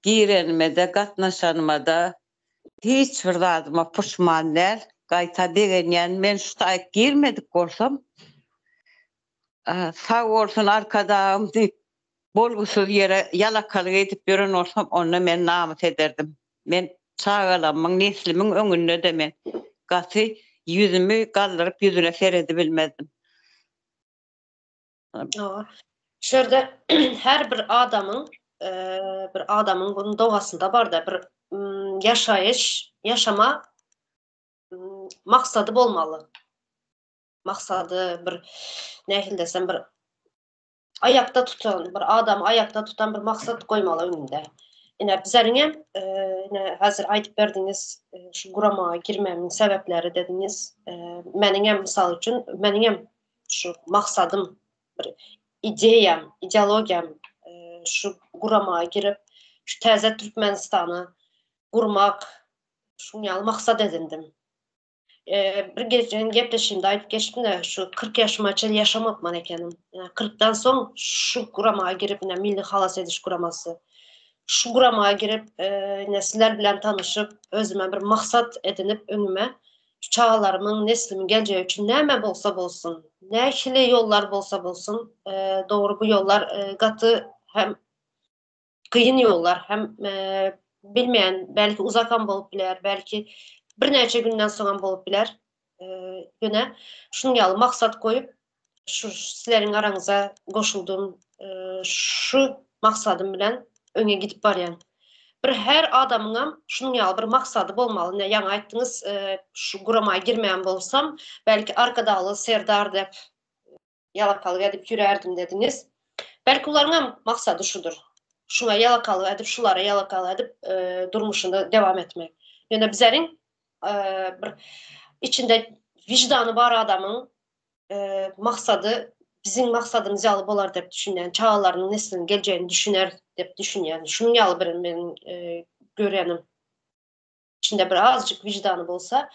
Girenmede, gatnaşanmada hiç bir zadyma puşman däl. Gaýta degenýän men şu taýy girmedik bolsam, sag bolsun arkadaşym diýip bolgusyz ýere ýalakalyk edip ýören bolsam, onda men namys ederdim. Men çağalamyň neslimiň öňünde de men gasy ýüzümi galdyryp ýüzüne seredi bilmezdim. Şerde her bir adamın bunun doğasında var da bir yaşama maksadı bolmalı. Maksadı bir nähil desem bir ayakta tutan bir adam ayakta tutan bir maksat koymalı önünde. Ine bizeriňem ine hazır aýdyp berdiňiz şu gurama girmemin sebepleri dediňiz. Meniňem mysal üçin meniňem şu maksadym bir ideologiyam şu gurama girip şu täze Türkmenistany gurmak şuňaly maksat edindim. Bir geçen gepleşimde aýdyp geçdim de şu 40 ýaşyma çyl ýaşamapman ekenim. 40'dan soň şu gurama girip milli halas ediş guramasy. Şu gurama girip nesiller bilen tanışıp özüme bir maksat edinip önüme şu çağalarımın, neslimiň geleceği üçün näme bolsa bolsun, näçili yollar bolsa bolsun, doğru bu yollar gatı hem kıyın yollar hem bilmeyen belki uzakan bolup biler, belki bir neçe günden soňam bolup biler. Ýöne şuňaly maksat koyup şu sizleriň araňyza goşuldum, şu maksadym bilen öňe gidip barýan. Bir her adamyňam şuňaly bir maksady bolmaly. Ne ýa aýtdyňyz, şu gurama girmeýän bolsam, belki arkadaly serdar dep ýalakalyk edip ýürerdim dediňiz. Belki olaryň maksady şudur. Şuna ýalakalyk edip, şulara ýalakalyk edip durmuşynda dewam etmek. Ýöne bizleriň bir içinde vicdany bar adamyň maksady bizim maksadımız ýaly bolar dep düşünýän, çağalaryň nesliniň geleceğini düşüner dep düşünýän. Şunu ýaly bir men görenim. İçinde bir azıcık vicdanı bolsa,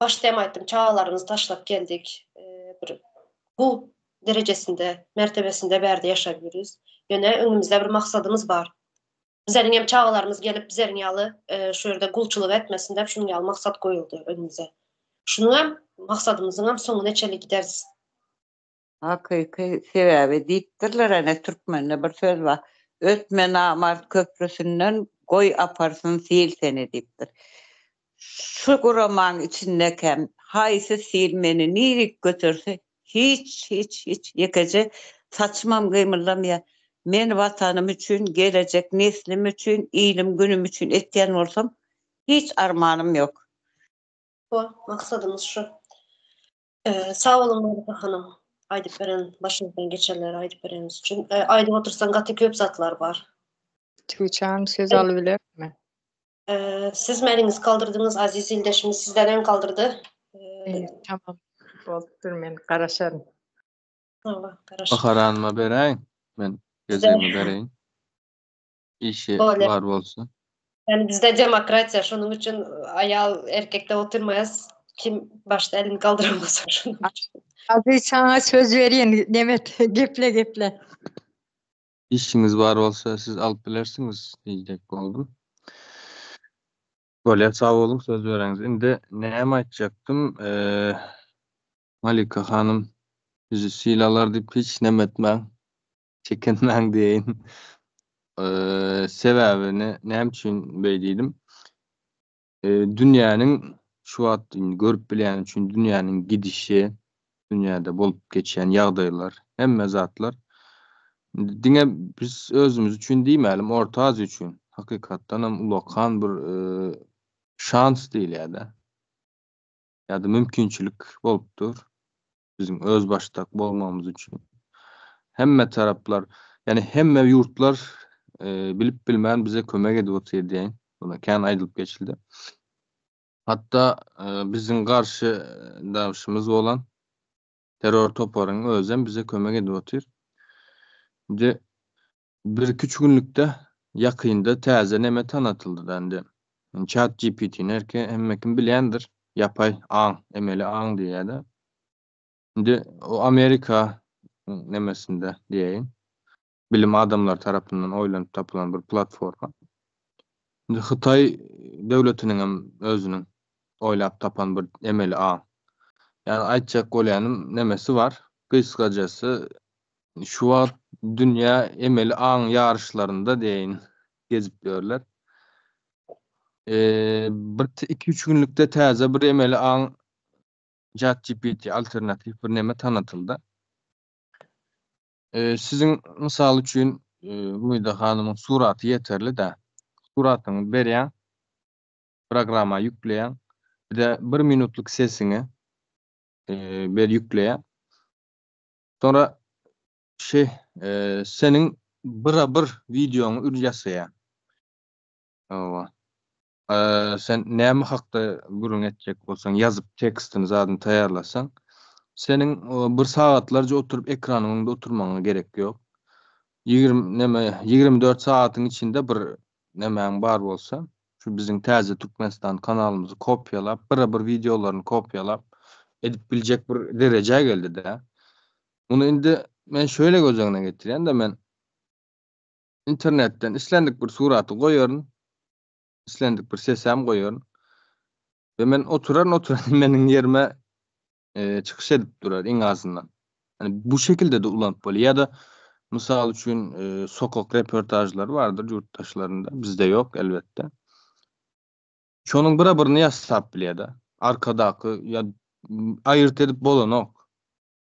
başta aýtdym, çağalarymyzy taşlap geldik. Bir bu derejesinde, mertebesinde bärde ýaşap ýürüz. Ýöne öňümizde bir maksadymız bar. Bizleriň hem çağalarymız gelip bizleriň ýaly şu ýerde gulçylyk etmesin dep şunu ýaly maksat goýuldy önümüze. Şunu hem maksadymyzyň hem soňuna çelik gideriz. Hakyky sebäbi diýipdirler ene türkmenne bir söz bar. Ötme namart köprüsünden goy aparsın sil seni diýipdir. Şu guraman içindekem haýsy sil meni nirik götürse hiç ýekece saçmam gymyldamya. Men watanym üçin, gelecek neslim üçin, ilim günüm üçin etýän bolsam hiç armanım ýok. Bu maksadımız şu. Sağ olun Marika Hanım. Aýdyp beren, başynızdan geçenleri aýdyp bereniz üçin. Aýdyp otursan gaty köp zatlar bar. Tüçan söz alybilermi? Siz meniňiz kaldırdığınız aziz ildeşimiz sizden en kaldırdı. Tamam. Bolupdyr, men garaşarym. Garaş. Baharanma bereň. Men gezegimi bereň. İşi Böyle. var bolsa. Yani bizde demokrasiya, şunun için ayal erkekte oturmayız. Kim başta elini kaldıramasa şunun için. Hadi sana söz vereyim Demet, geple. İşiniz var bolsa siz alıp bilersiňiz diýjek boldum. Böyle sağ olun söz vereňiz. Indi näme aýtjakdym? Malika hanım bizi silalar diýip hiç nemetmäň. Çekinmäň diýin. Sebäbini näme üçin beýdidim? Dünýäniň şu wagtyny görüp bilýän üçin dünýäniň gidişi, dünýäde bolup geçen ýagdaýlar, hemme zatlar diňe biz özümüz üçin diýmälim, Orta Aziýa üçin hakykatdan hem ulakan bir şans diýil ýa-da. Ýa-da mümkinçilik bolupdyr. Bizim öz başdak bolmamız üçin. Hemme taraplar, yani hemme ýurtlar bilip bilmän bize kömek edip otyr diýen. Buna kän aýdylyp geçildi. Hatta bizim karşı davşımız olan terör toparının özem bize kömek edip otyr. Şimdi bir küçük günlükde yakında täze näme tanatyldy dendi. ChatGPT nerke hemmekin bilýändir. Yapay aň, emeli aň diýýärler. Şimdi o Amerika nemesinde diýeýin. Bilim adamlar tarapyndan oýlanyp tapylan bir platforma. Şimdi Hytaý döwletiniň hem özüniň oýlap tapan bir emeli aň. Yani aýtjak bolýanym nemesi var. Kıskacası şu wagt dünýä emeli aň ýarışlarynda diýeýin gezip ýörler. 1-2-3 günlükde täze bir emeli aň ChatGPT alternatif bir neme tanıtıldı. Sizin misal üçin Müýde hanymyň suraty yeterli de. Suratyny berýän, programa ýükleýän, bir de 1 minutluk sesini ber ýükleýän. Sonra senin bir videonu ürjasaýan. Owa. Sen näme hakda gurun etjek bolsaň, ýazyp tekstini zadyň taýarlasaň, senin bir saatlarca oturup ekranynda oturmaňa gerek ýok. 24 saatyň içinde bir nämäň bar bolsa, şu biziň täze Türkmenistan kanalymyzy kopýalap, bir videolaryny kopýalap edip biljek bir derejä geldi de. Bunu indi men şöyle göz öňüne getirýän de men internetten islendik bir suraty goýaryn, islendik bir sesem goýaryn ve men oturan meniň ýerime çıkış edip durar en azından. Yani bu şekilde de ulanyp bolýar. Ya da misal üçin sokak reportajlary vardır yurttaşlarında. Bizde yok elbette. Şonuň bir-birini ýasap bilýär-de. Arkadaky ya aýyrt edip bolanok.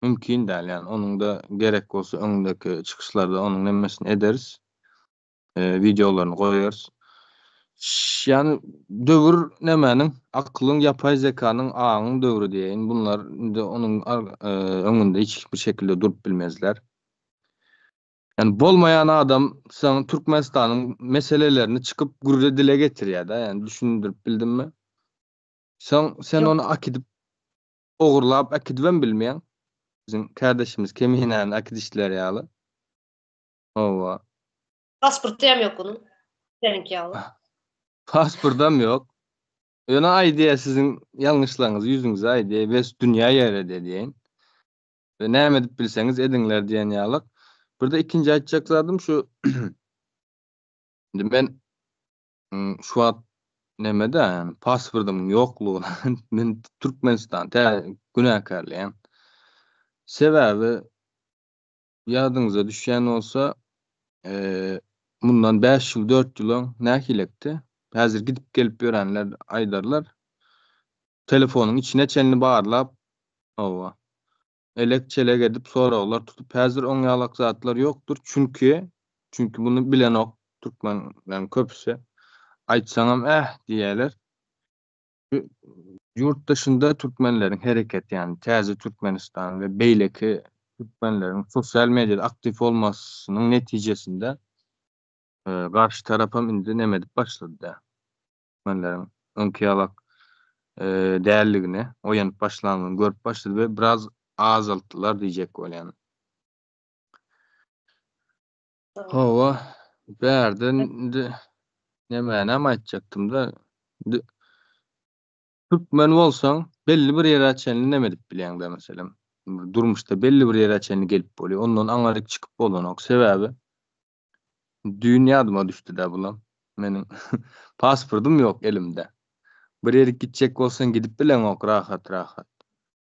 Mümkin däl yani. Onuň da gerek bolsa öňündeki çıkışlarda onuň nemesini ederiz. Videolaryny goýarys. Yani dövür nemäniň aklyň, yapay zekanyň aňyň döwrü diýeýin. Bunlar indi onuň öňünde hiç bir şekilde durup bilmezler. Yani bolmayan adam sen Türkmenistanyň meselelerini çıkıp gürre dile getirýär-de. Yani düşündirip bildinmi? Sen onu akidip ogurlap akidibem bilmeýän. bizim kardeşimiz Kemihinen akidişler ýaly. Owa. Pasportym yok onun. Seninki ýaly. Pasportam yok. Ýöne idea sizin ýalňyşlaryňyz ýüzüňize idea wes dünýä ýerede diýen. Ve näme edip bilseňiz ediňler diýen ýalyk. Burada ikinji aýtjak zadym şu. Men şu wagt nemede yani pasportum ýoklugy men Türkmenistan günäkärliyim. Sebäbi ýadyňyza düşýän bolsa bundan 5 ýyl 4 ýyl nähilekdi. Häzir gidip gelip ýörenler aýdarlar. Telefonuň içine çenli barlap owa. Elekçelek edip soraglar tutup häzir oň ýalak zatlar ýokdur. Çünkü bunu bilen ok Türkmenlerin köpüsi aýtsaňam diýerler. Yurt dışında Türkmenlerin hereketi yani täze Türkmenistan ve beýleki Türkmenlerin sosyal medyada aktif olmasının netijesinde karşı tarafam indi neme edip başladı da. Türkmenlerin öňki ýalak değerligini oýanyp başlangyny görüp başladı ve biraz azaltdylar diýjek bolýan. Hawa berden näme aýtjaktym da Türkmen bolsaň belli bir ýere açanly näme edip bilýäň-de meselem. Durmuşda belli bir ýere açanly gelip bolýar. Ondan aňaryk çykyp bolanok sebäbi dünýädima düşdi-de bulam. Meniň pasportum ýok elimde. Bir ýere gitjek bolsaň gidip bilen ok rahat.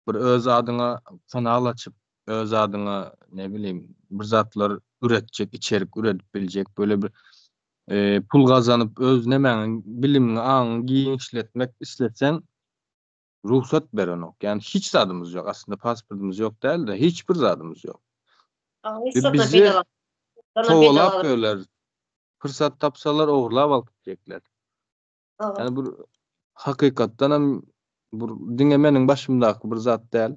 Bir öz adyňa kanal açyp, öz adyňa ne bileyim bir zatlar üretjek, içerik üretip biljek, böyle bir pul gazanyp öz nemäň bilimini aňy işletmek isletsen ruhsat beren ok. Yani hiç zadymız yok. Aslında pasportumuz yok değil de hiçbir zadymız yok. Bizi kovalap böyler. Fırsat tapsalar oğurlap alıp gidecekler. Yani bu hakykatdan hem bu diňe meniň başymdaky bir zat değil.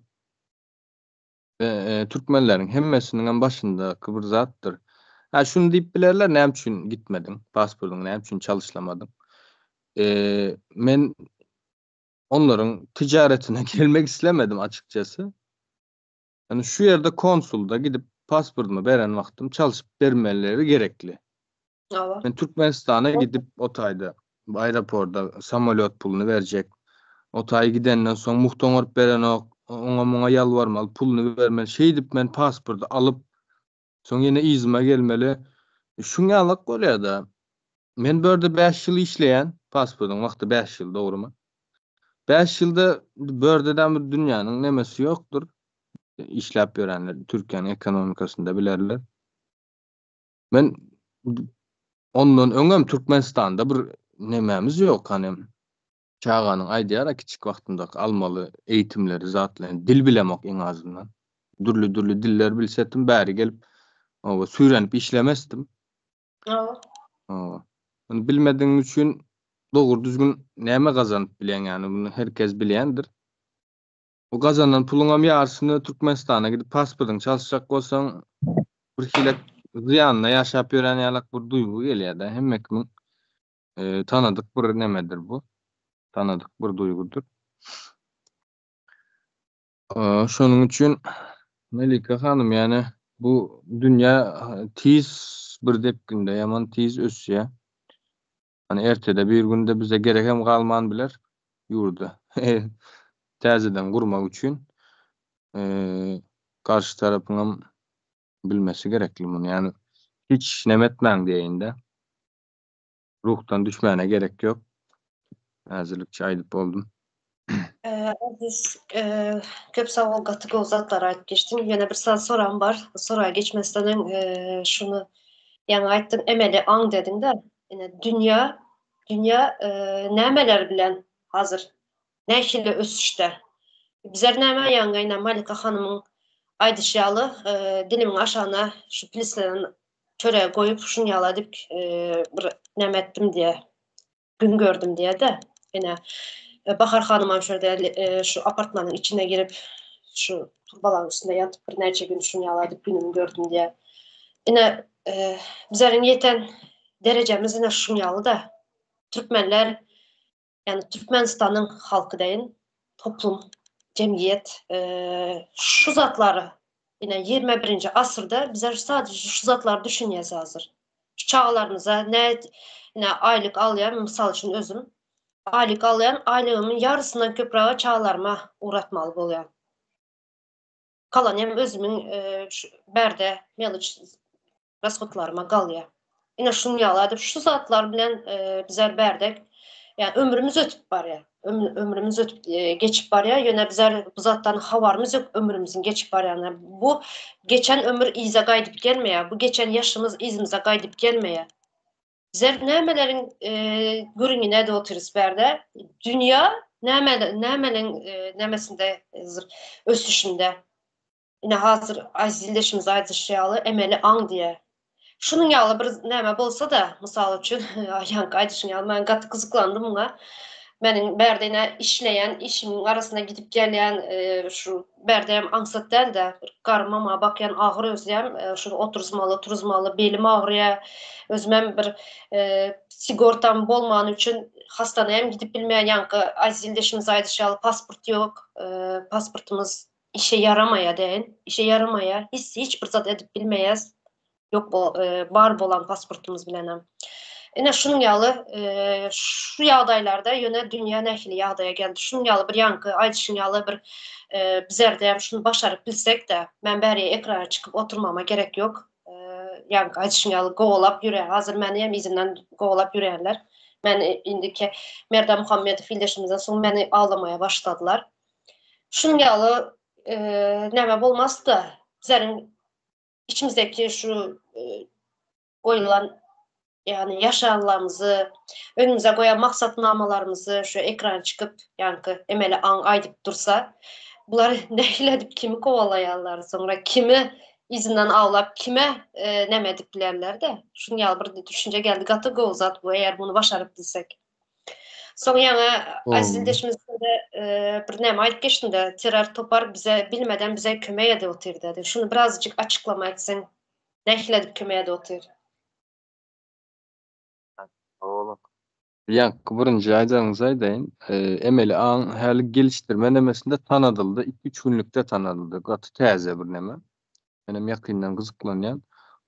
Ve Türkmenlerin hemmesinin hem başyndaky bir zatdyr. Ha şunu diýip bilerler, näme üçin gitmedin? Pasportuňy näme üçin çalışlamadın? Men onların ticaretine gelmek istemedim açıkçası. Yani şu yerde konsulda gidip pasportumu beren wagtym çalışıp bermeleri gerekli. Ben Türkmenistan'a gidip otayda aeroporda samolyot pulunu verecek. Otay gidenden soň muhtaňyp beren oňa ýalbarmaly, pulunu bermeli. Şey dip men pasportu alıp soň ýene izime gelmeli. Şuňa ýalyk bolýar da. Men berde 5 ýyl işleýän, pasportuň wagty 5 ýyl dogrymy? 5 ýylda bördeden bir dünýäniň nemesi ýokdur. İşläp ýörenler Türkiýanyň ekonomikasynda bilerler. Men ondan öňem Türkmenistanda bir nemämiz ýok hanem. Çağanyň aýdýara kiçik wagtynda almaly eğitimleri zatlaryň dil bilemok en azından. Dürli diller bilsetim bäri gelip owa süýrenip işlemesdim. Onu bilmediğin üçün doğru düzgün näme gazanyp bilen yani bunu herkes bilýändir. O gazanan puluňam ýarsyny Türkmenistana gidip pasportuň çalışjak bolsaň bir hile ziyanla ýaşap ýören ýalak bir duýgu gelýär-de. Hemmekiň tanadyk bir nemedir bu. Tanadyk bir duýgudur. Şonuň üçin Melika hanym yani bu dünýä tiz bir depginde ýaman tiz ösýär. Hani ertede bir günde bize gerekem galman biler ýurda. Täzeden gurmak üçin karşı tarapyň bilmesi gerekli bunu. Yani hiç nemetmäň diýende. Ruhtan düşmäne gerek yok. Häzirlikçe aýdyp boldum. Aziz, köp sag ol, gaty zatlar aýdyp geçdim. Ýene bir saz soram bar. Soraya geçmesden şunu ýa-ni aýtdym, emeli aň dediň de. Ýene dünýä nämeler bilen hazır näşile ösüşde. Bizler näme ýangaýna Malika hanymyň aýdyşýaly dilimiň aşagyna şu plislerini töre goýup şunu ýala dip bir näme etdim diýe gün gördüm diýe de. Ene Bahar hanymam şöyle şu apartmanyň içine girip şu turbalaryň üstünde ýatyp bir näçe gün şunu ýala dip günümi gördüm diýe. Ene bizleriň ýeten derejemiz ene şunu ýaly da. Türkmenler yani Türkmenistanyň halky deyin toplum cemiyet şu zatları yine 21. asırda bize sadece şu zatları düşünýäs hazır. Şu çağlarımıza ne yine aylık alayan, misal için özüm aylık alayan aylığımın yarısından köprüğe çağlarıma uğratmalı bolýan. Kalan hem özümün berde meliç rasxotlaryma galýar. Ine şunu ýaly şu zatlar bilen bizler berdek yani ömrümüz ötüp barýar. Ömrümüz ötüp geçip barýar. Ýöne bizler bu zatdan habarymyz ýok, ömrümüzün geçip barýaryna. Bu geçen ömür ize gaýdyp gelmeýär. Bu geçen yaşımız izimize gaýdyp gelmeýär. Bizler nämelerin görüňine de oturys berde. Dünya nämelerin nämesinde ösüşünde. Ine hazır azizleşimiz aýdyşýaly emeli aň diye. Şunun ýaly bir näme bolsa da, mysal üçin, ýanky aýdyşyň men gaty gyzyklandym muňa. Meniň berdine işleyen, işimin arasına gidip gelýän şu berdem aňsat däl-de, garmama bakýan agyr özlem, şu oturuzmaly, belim agyrýar. Özümem bir sigortam bolmany üçin hastanäme gidip bilmeýän ýanky azizleşimiz aýdyşýaly pasport ýok, pasportymyz işe yaramaýar deň, işe yaramaýar. Hiç bir zat edip bilmeýäs. Yok bar bolan pasportumuz bilenem. Ine şunun ýaly şu ýagdaýlarda ýöne dünýä nähili ýagdaýa geldi. Şunun ýaly bir ýanky aýdyşyň ýaly bir bizlerde hem şunu başaryp bilsek de men bäri ekrana çykyp oturmama gerek yok. Ýanky aýdyşyň ýaly gowlap ýürär. Hazır meni hem izimden gowlap ýürärler. Men indiki Merdan Muhammedow ildeşimizden soň meni ağlamaýa başladylar. Şunun ýaly näme bolmasdy da bizlerin içimizdeki şu koyulan yani yaşayanlarımızı, önümüze koyan maksatnamalarımızı şu ekrana çıkıp yankı emeli an aydıp dursa bunları neyle edip kimi kovalayanlar sonra kimi izinden ağlap kime nem edip bilerler de şunu ýaly bir düşünce geldi gatı gozat bu eğer bunu başarıp bilsek. Son ýa-ni azizleşimizde bir näme aýdyp geçdinde Terör Topar bize bilmeden bize kömek edip otur dedi. Şunu birazcık açıklama etsen nähili edip kömek edip otur. Oğlum. Ýanky birinji aýdagyňyz aýdaýyn. Emeli aň häli gelişdirme nemesinde tanadyldy. 2-3 günlükde tanadyldy. Gaty täze bir neme. Menem ýakyndan gyzyklanýan.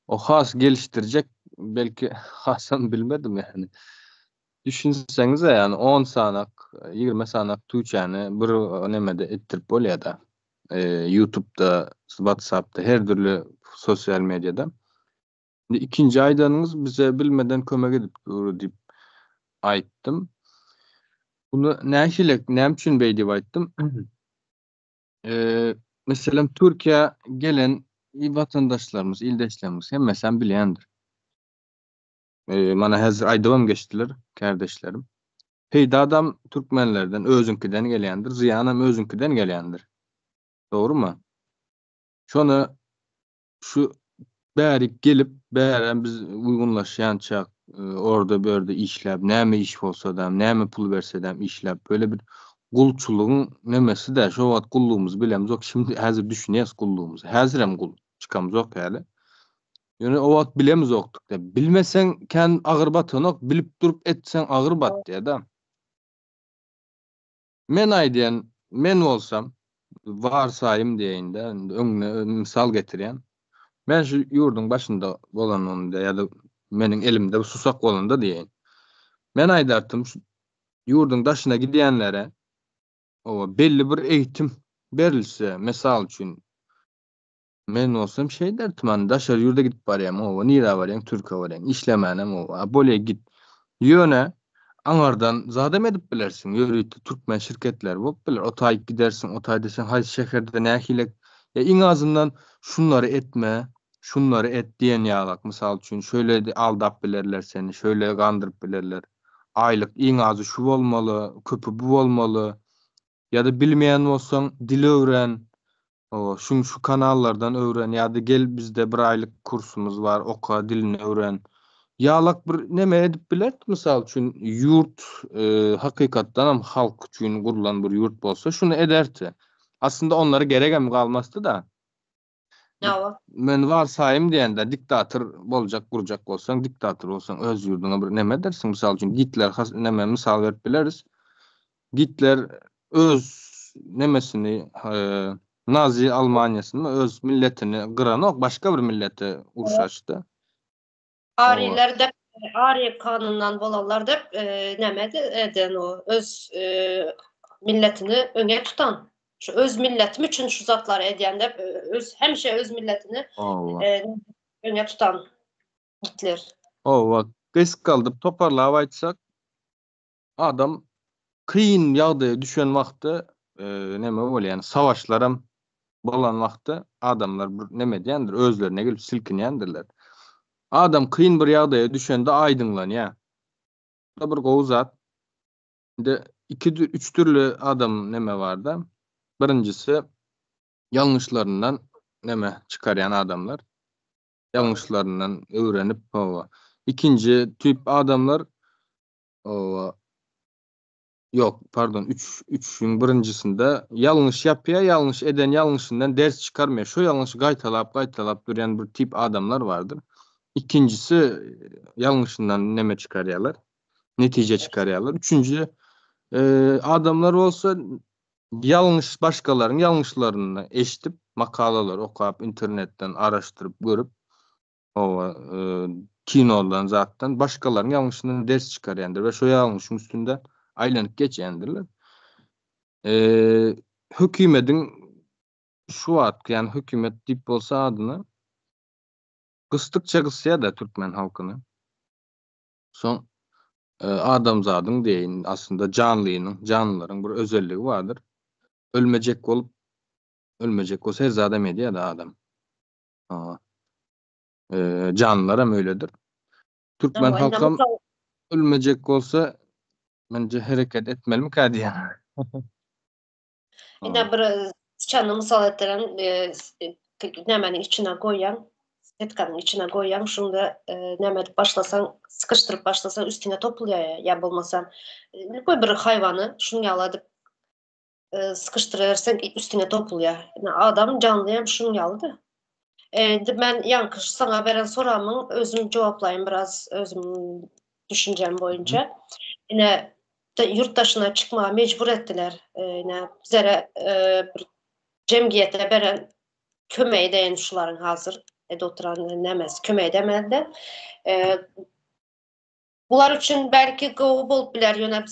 O has gelişdirjek belki hasan bilmedim yani. Düşünseňiz yani 10 sanak, 20 sanak tuýçany bir nemede ettirip bolýar da. YouTube'da, WhatsApp'da her türlü sosyal medyada. İkinci aýdanyňyz bize bilmeden kömek edip dur diýip aýtdym. Bunu näme üçin beýdip aýtdym? Meselem Türkiýe gelen vatandaşlarımız, ildeşlerimiz hemmesen bilýändir. Mana häzir aýdybam geçdiler, kardeşlerim. Peýda adam türkmenlerden, özünkiden gelýändir, ziyanam özünkiden gelýändir. Dogrymy? Şonu şu bäri gelip, bären biz uygunlaşýan çaq, orada börde işläp, näme iş bolsa da, näme pul berse de işläp, böyle bir gulçuluğun nemesi de, şu wagt gulluğumuz bilemiz yok. Şimdi häzir düşünýäs gulluğumuzu. Häzir hem gul çykamyz yok häli. Yani o wagt bilemiz oktuk da. Bilmesen ken agyr batanok, bilip durup etsen agyr bat diýe da. Men aýdýan, men bolsam, varsaýym diýeýinde, öňüne misal getirýän. Men şu ýurdun başynda bolanynda ýa-da meniň elimde susak bolanda diýeýin. Men aýdartym şu ýurdun daşyna gidýänlere o belli bir eğitim berilse, mesal üçin men olsam şey derdim hani daşar yurda gidip barýam, o nira barýan, Türkiýe barýan, işlemänem o, bolýa git. Ýöne aňardan zadam edip bilersin. Ýörüýte türkmen şirketler bolup biler. O taýyp gidersin, o taý desen haýsy şeherde nähilek. Iň azyndan şunlary etme, şunlary et diýen ýalak. Mysal üçin şöyle aldap bilerler seni, şöyle gandyryp bilerler. Aýlyk iň azy şu bolmaly, köpü bu bolmaly. Ya da bilmeýän bolsaň dil öwren. O şu kanallardan öwren ýa-da gel bizde bir aýlyk kursumuz var, oka dilini öwren. Ýalak bir neme edip bilerdi mysal üçin ýurt hakykatdan hem halk üçin gurulan bir ýurt bolsa şunu ederdi. Aslında onlara geregem galmasdy da. Ýa-da. Men warsaýym diýende diktator boljak, gurjak bolsaň, diktator bolsaň öz ýurduňa bir neme dersiň. Mysal üçin Hitler neme misal berip bileriz. Hitler öz nemesini Nazi Almanyasını öz milletini gıranok başka bir millete uruş açtı. Ariler de Ari kanundan bolanlar da nemedi eden o öz milletini öne tutan. Şu öz milletim için şu zatları eden de öz hemşe öz milletini öne tutan Hitler. Ova gısk kaldıp toparlap aytsak adam kıyın ýagdaýa düşen wagtda neme bolýan savaşlaram bolan wagtda adamlar bir neme diýendir özlerine gelip silkinýändirler. Adam kıyın bir ýagdaýa düşende aýdyňlanýar. Da bir gowzat. De 2-3 türlü adam neme var-da. Birincisi ýalňyşlaryndan neme çıkaryan adamlar. Ýalňyşlaryndan öwrenip ova. İkinci tip adamlar ova yok pardon 3'ün birincisinde ýalňyş ýapýar, ýalňyş eden ýalňyşyndan ders çıkarmaya, şu ýalňyşy gaýtalap duran bir tip adamlar vardır. İkincisi ýalňyşyndan neme çıkarýarlar, netije çıkarýarlar. Üçüncü adamlar bolsa ýalňyş başgalaryň ýalňyşlaryny eşitip, makalalar okap, internetten araşdyryp görüp, ova kinodan zatdan başgalaryň ýalňyşyndan ders çıkarýandyr we şu ýalňyşyň üstünde aýlanyp geçýändirler. Hökümetiň şu wagt, ýani hökümet dip bolsa adyny gystykça gysýar da türkmen halkyny. Soň adamzadyň deýin aslında canlılaryň bir özelligi bardyr. Ölmejek bolsa her zat edýär da adam. Canlılar hem öyledir. Türkmen halkam ölmejek bolsa bence hareket etmeli mi kadiyan? Yine bir sıçanı misal ettiren nemenin içine koyan, etkanın içine koyan, şunda nemet başlasan, sıkıştırıp başlasan üstüne topluyor ya bolmasan. Koy bir hayvanı şunu yaladıp sıkıştırırsan üstüne topluyor. Yani adam canlıyam şunu yaladı. Ben yankış sana veren soramın özüm cevaplayayım biraz özüm düşüncem boyunca. Yine yurt dışına çıkmaya mecbur ettiler. Yine bizlere bir cemgiyete veren kömeği deyin şuların hazır. Oturan nemez kömeği demelde. Bular için belki gowu bolup biler yöne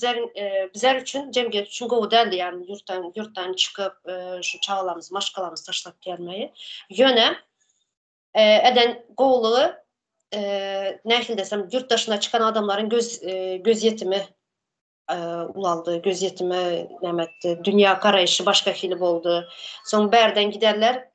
bizler için cemgiyet için gowu deldi yani yurttan çıkıp şu çağlamız maşkalamız taşlap gelmeyi yöne eden gowluğu nähil desem yurt dışına çıkan adamların göz yetimi ulaldı, göz yetimi nemetti, dünya karayışı başka hili boldu. Soň berden giderler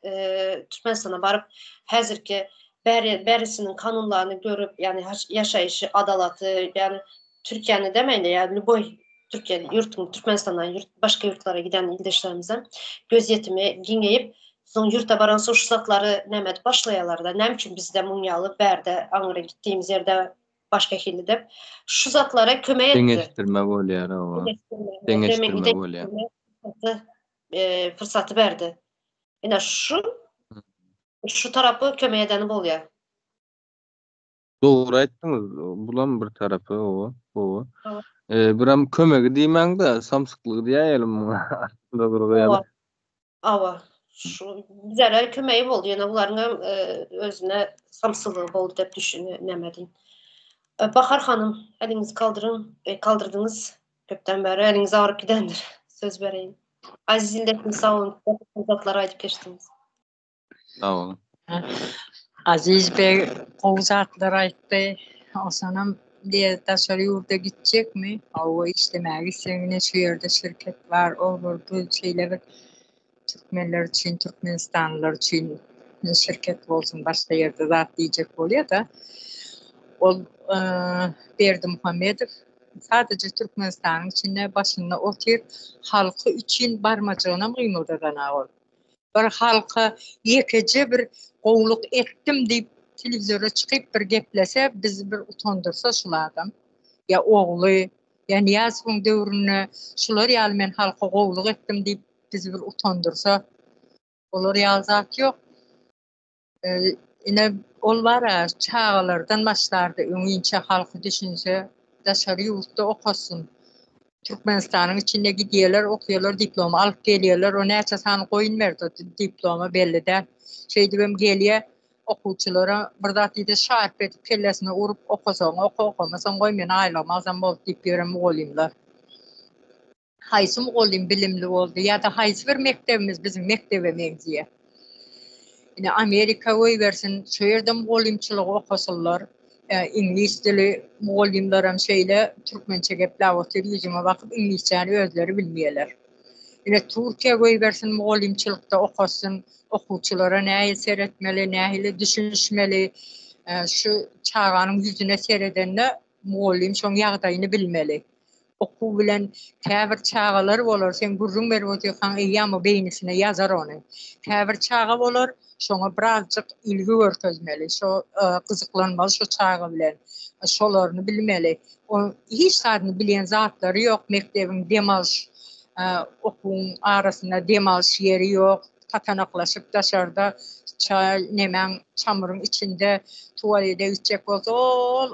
Türkmenistan'a barıp häzirki berisinin kanunlarını görüp yani yaşayışı, adalatı yani Türkiye'ni demeyin de yani boy Türkiye Türkmenistan'dan başka yurtlara giden ildeşlerimizden göz yetimi giňeyip soň yurta baran suçsakları nemet başlayalar da nem için bizde munyalı berde Aňyra gittiğimiz yerde başka hili de şu zatlara kömeği etti. Deňeşdirme bolýar o. Deňeşdirme bolýar. Fırsatı berdi. Ene şu tarapy kömeği edeni bolýar. Dogry aýtdyňyz. Bulan bir tarapy o. Biram kömegi diýmäňde samsyklyk diýelim. Awa. Şu bizlere kömeği boldu. Yani buların özüne samsılığı boldu dep düşünemedim. Bahar hanım, elinizi kaldırdınız. Köpten beri eliniz ağrıp gidendir. Söz vereyim. Aziz illetim sağ olun. Uzatlara ayıp geçtiniz. Sağ olun. Aziz Bey kovzatlar aytdy. O sanam diye taşary yurda gidecek mi? O işlemäge sevine şu yerde şirket var. Olur bu şeyler Türkmenler için, Türkmenistanlılar için şirket olsun başka yerde zat diyecek bolýar da. Ol Berdi Muhammedow sadece Türkmenistan'ın içinde başında otur halkı için barmacığına kıymıldadan ağır. Bir halka yekece bir qowluk ettim deyip televizyona çıkıp bir geplese bizi bir utandırsa şulardan. Ya oğlu, ya Niyazov'un dövrüne şular ýaly men halka qowluk ettim deyip bizi bir utandırsa olar ýalzat yok. Yine ol var çağlardan başlardı öňünçe halky düşünse daşary ýurtda okasun. Türkmenistan'ın içinde gidiyorlar, okuyorlar, diploma alıp geliyorlar. O neyse sana koyun verdi diploma belli de. Şeydi benim geliyor okuvçulara burada dedi şarp edip kellesine urup okusan okumasan koy men aylamazam bol deyip görem olayımlar. Haysı mı olayım bilimli oldu ya da haysı bir mektebimiz bizim mektebimiz diye. Yine Amerika oy versin şehirde muallimçilik okusunlar. İngiliz dili muallimlerim şeyle Türkmençe gepler otur yüzüme bakıp İngilizceni özleri bilmiyorlar. Yine Türkiye oy versin muallimçilikte okusun, okuvçulara neyi seyretmeli, neyi düşünüşmeli, şu çağanın yüzüne seyredenle muallim son yağdayını bilmeli. Oku bilen käbir çağalar bolar, sen gurrun berip otursan eýýämi beýnisine yazar onu. Käbir çağa bolar, şoňa birazjyk ilgi görkezmeli, şo gyzyklanmaly şo çağa bilen. Şolaryny bilmeli. O hiç sadyny bilen zatlary ýok, mekdebiň demalş okuň arasynda demalş ýeri ýok. Tatanaklaşıp daşarda nemen çamurun içinde tuvalete gidecek olsa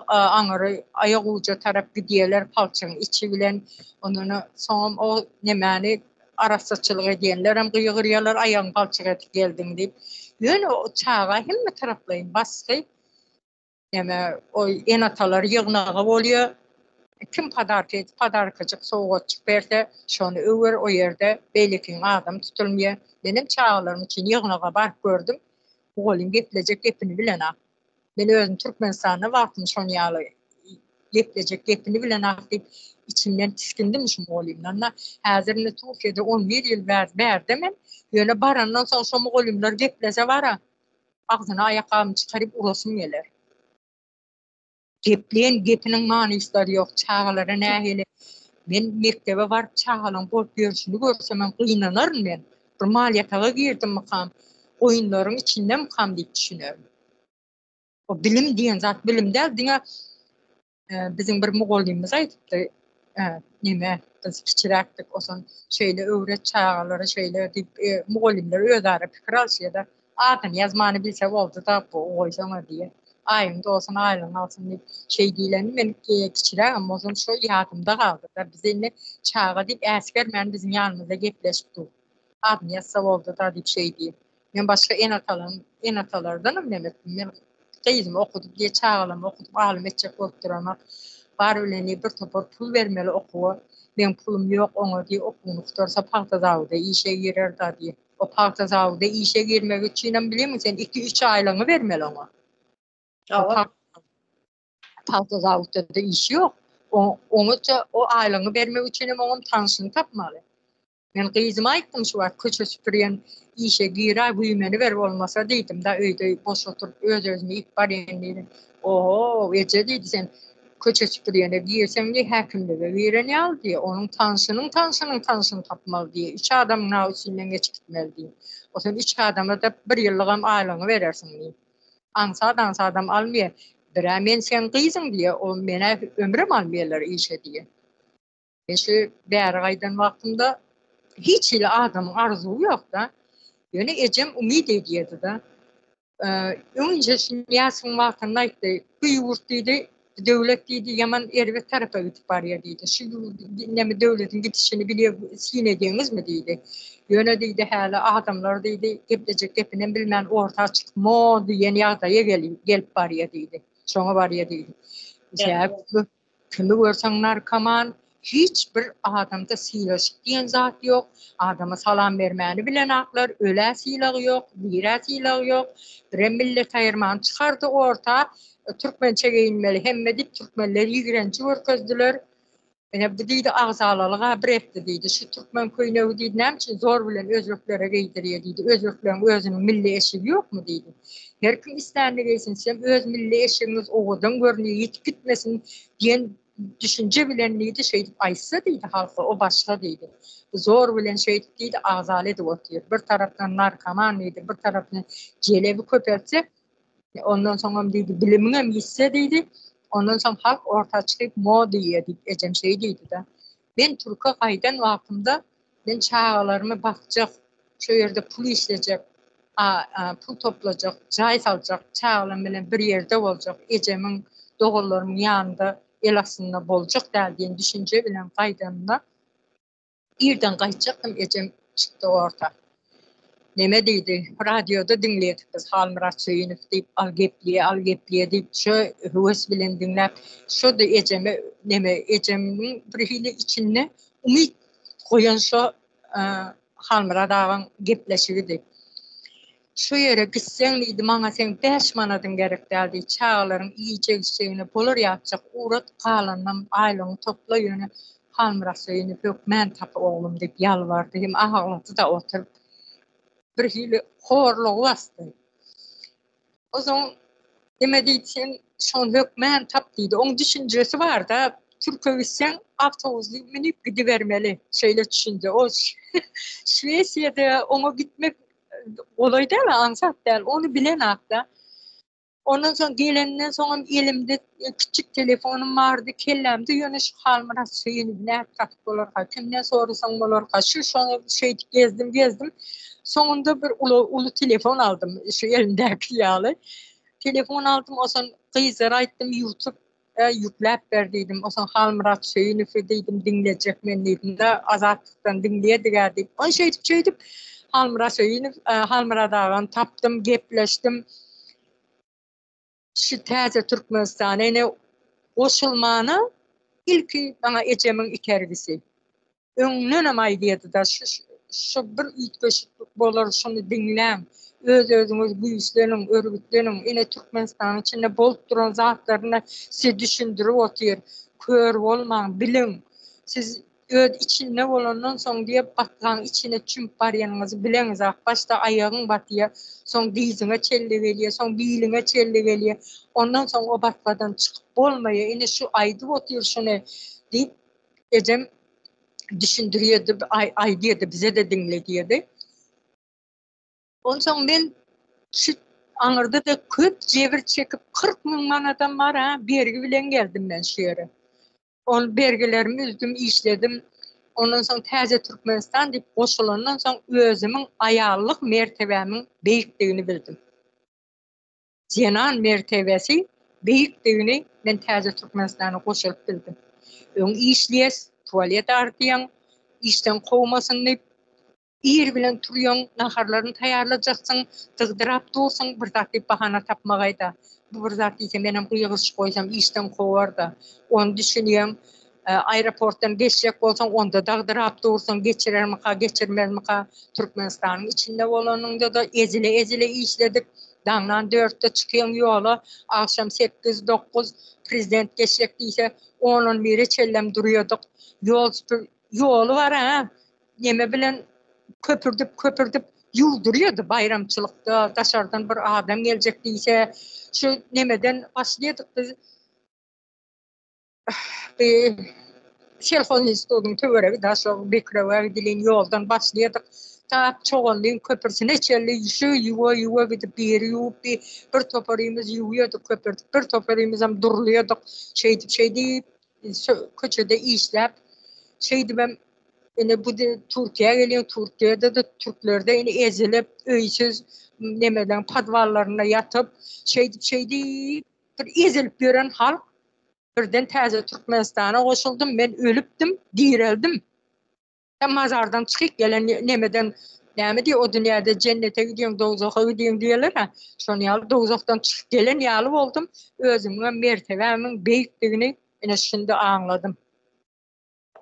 aňary ayak ucu tarap gidiyorlar palçyň içi bilen onu son o nemeni arasaçylyk edýänler hem gyýgyrýarlar aýagyň palçyk etip geldiň diýip ýöne o çağa hemme taraplayın basky neme o enatalar ýygnagy bolýar. Kim padarkacık soğukçuk berse şonu över o yerde beylikin adam tutulmuyor. Benim çağlarım için yığınağa barıp gördüm. Bu oğlum gepilecek gepini bilen ak. Ben özüm Türkmenistan'a vardım şonu yağlı. Gepilecek gepini bilen ak deyip içimden tiskindim şu oğlumlarla. Hazırında Türkiye'de 11 yıl verdim ben. Yöne barandan sonra şu oğlumlar gepilese var ha. Ağzına ayakkabımı çıkarıp urasım gelir. Gepleyen gepinin manysları yok. Çağalara nähili. Men mektebe barıp çağalan bol görüşünü görsem men gynanarım men. Bir maliyataga girdim makam. Oyunların içinde makam diýip düşünüyorum. O bilim diýen zat bilim däl diňe bizim bir mugallimimiz aýdypdy. Nime biz kiçiräkdik osan şeýle öwret çağalara şeýle diýip mugallimler özleri pikir alşýar. Adyny ýazmany bilse boldy da bu oýsaňa diýe. Ayında olsun aylığın alsın deyip şey diýlerini men kiçirägim bolsam şo ýadymda galdy da biz indi çağa deyip äsger men bizim ýanymyzda gepleşip dur. Adyny ýazsa boldy da deyip şey diýip. Men başga enatalardanam demek. Men teyzim okudup diye çağalama okudup alim etjek bolup duramak. Bar öleni bir topar pul vermeli okuwa. Men pulum ýok oňa diýip okuwny tutarsa paýta zawda işe girer da diýip. O paýta zawda işe girmek üçin bilemmi sen 2-3 aýlygy vermeli oňa. Paýta zawda da iş ýok. Oňa o aýlygy bermek üçin oňam tanşyny tapmaly. Men gyzyma aýtdym şu wagt köçe süpürýän işe girer buýmeni berip bolmasa diýdim da öýde boş oturup öz-özüne ip bar ýendiň. Oho, ece diýdi sen köçe süpürýäne giýersem diýip häkimlige beren ýal diýip onuň tanşyny tapmaly diýip. 3 adamyň näwisinden geçip gitmeli diýip. O sen 3 adama da 1 ýyllyk aýlygy berersiň diýip. Ansa adam almıyor. Men sen gyzyň diye o mene ömrüm almıyorlar işe diye. Şu bäri gaýdan wagtymda hiç ile adamın arzuy yok da. Ýöne ejem umid edýärdi da. Önce ýasyn wagtynda aýtdy. Bu ýurt diýdi, döwlet diýdi, ýaman erwet tarapa gitip barýar diýdi. Şu näme döwletiň gitişini bilýär, sin edýäňizmi diýdi. Ýöne diýdi häle adamlar diýdi, geplecek gepinen bilmän orta çykma diýen ýagdaýa gelip barýar diýdi. Şoňa barýar diýdi. Kimi görseň narkoman, hiçbir adamda siýleşik diýen zat ýok. Adama salam bermäni bilen aklar, öle siýlegi ýok, bire siýlegi ýok. Bir millet aýyrmany çykardy orta, Türkmençe geyinmeli, hemme dip Türkmenleri ýigrençi görkezdiler. Ene bu diýdi agzalalyga bir etdi diýdi. Şu Türkmen köýnegi diýdi, näme zor bilen özlüklere geydirýär diýdi. Özlüklerin özüniň milli eşigi ýokmu diýdi. Her kim islendi geysin, sen öz milli eşigiňiz owadan görnýär, ýitip gitmesin diýen düşünce bilen diýdi, şey aýtsa diýdi halka, o başga diýdi. Zor bilen şey diýdi, agzaly edip otyr. Bir tarapdan narkoman diýdi, bir tarapdan jelebi köpelse, ondan soňra diýdi, bilimiňem ýitse diýdi. Ondan soň halk orta çykyp mo diýdi, ejem şey diýdi da. Ben Türkiýe gaýdan wagtymda men çağalarymy bakjak, şu ýerde pul işlejek, pul toplajak, jaý saljak, çağalarym bilen bir ýerde boljak, ejemiň dogallaryň ýanynda el aslında bolacak däldiğin düşünce bilen gaýdamda irden gaýtjaktym ejem çıktı orta. Neme diýdi? Radioda dinleýdik biz Halmurat Söýünüw diýip al gepliye diýip şo höwes bilen dinläp şo da ejeme neme ejemiň bir hili içinde umyt goýan şo Halmurat agaň gepleşigidi. Şu yere gitsen idi maňa sen 5 manadan gerek däldi. Çağlaryň iýje işegine bolar ýapjak urat galandan aýlyny topla ýöne Halmurat Söýünüw ýok men tapy oglum diýip ýalvardy. Hem ahaglaty da oturup bir hili horlugy bastı. O zaman demedi sen şon hökmen tap diýdi. Oň düşünjesi bar da Türkiýe gitsen awtobusly minip gidivermeli. Şeýle düşündi. O Şweýsiýada oňa gitmek olay değil mi? Ansat değil. Onu bilen akta. Ondan sonra gelenden sonra elimde küçük telefonum vardı. Kellemde yöne şu Halmurat Söýünüw ne takip bolar ha. Kimden sorusan bolar ha. Şu şey gezdim. Sonunda bir ulu telefon aldım. Şu elimdeki ýaly. Telefon aldım. O son gyzara aýtdym YouTube yüklep berdiydim. O son Halmurat Söýünüw diýdim dinleýjek men diýdim de Azatlıktan dinleýärdiler diýip. O şeydip Halmurat Söýünüw Halmurat agaň tapdym, gepleşdim. Şu täze Türkmenistana ene goşulmany ilki bana ejemiň ikergisi. Öňünem aýdýdy da şu bir üýtgeş bolar şunu dinläň. Öz-özüňiz güýçleniň, örgütleniň, ene Türkmenistanyň içinde bolup duran zatlaryny siz düşündirip otyr. Kör bolmaň, biliň. Siz öz içinde bolandan soň diýip batgaň içine çümp barýanyňyzy bileňiz. Başda aýagyň batýar, soň diýziňe çelle gelýär, soň biýliňe çelle gelýär. Ondan soň o batgadan çykyp bolmaýar. Ene şu aýdyp otyr şunu diýip ejem düşündirýärdi, aýdýardy, bize de dinledýärdi. Ondan soň men şu aňyrda da köp jebir çekip 40 000 manadan bar ha, bergi bilen geldim ben şu ýere. On bergilerimi üzdüm, işledim. Ondan soň täze Türkmenistan diýip goşulandan soň özümiň aýallyk mertebämiň beýikdigini bildim. Jenan mertebesi beýikdigini men täze Türkmenistana goşulyp bildim. Öň işleýäs, tualet artýan, işden gowmasyn diýip ir bilen turýan, naharlaryny taýýarlajaksyn, tygdyrap dursaň bir zat diýip bahana tapmagaýda. Bu bir zat diýse menem gyýgyş goýsam işden gowar da. Onu düşünýän aeroportdan geçecek bolsaň onda dagdyrap dursaň geçirermi ka, geçirmermi ka, Türkmenistanyň içinde bolanyňda da ezile işledik. Daňdan 4'te çykýan ýola, akşam 8-9 prezident geçecek diýse, onun biri çellem durýardyk. Ýoly var ha. Neme bilen köpürdüp ýuldurýardy bayramçylykda. Daşardan bir adam geljek diýse, şu nemeden başlaýardyk biz. Şelhon institutynyň töweregi da şu Bekreva dilen ýoldan başlaýardyk. Tap çoğanlyň köpürsine çelli şu ýuwa gidip beri ýuwup bir toparymyz ýuwýardyk köpürdik. Bir toparymyz hem durulýardyk. Şeydi köçede işläp şeydi ben ene bu Türkiýe gelýän Türkiýede de Türklerde ene ezilip öýsüz nemeden padwallaryna ýatyp şeydi bir ezilip ýören halk birden täze Türkmenistana goşuldum. Men ölüpdim, direldim. Mazardan çykyp gelen nemeden näme diýip o dünýäde cennete gidiýän, dozaka gidiýän diýerler ha. Şonu ýaly dozakdan çykyp gelen ýaly boldum. Özümiň mertebämiň beýikdigini ene şunda aňladym.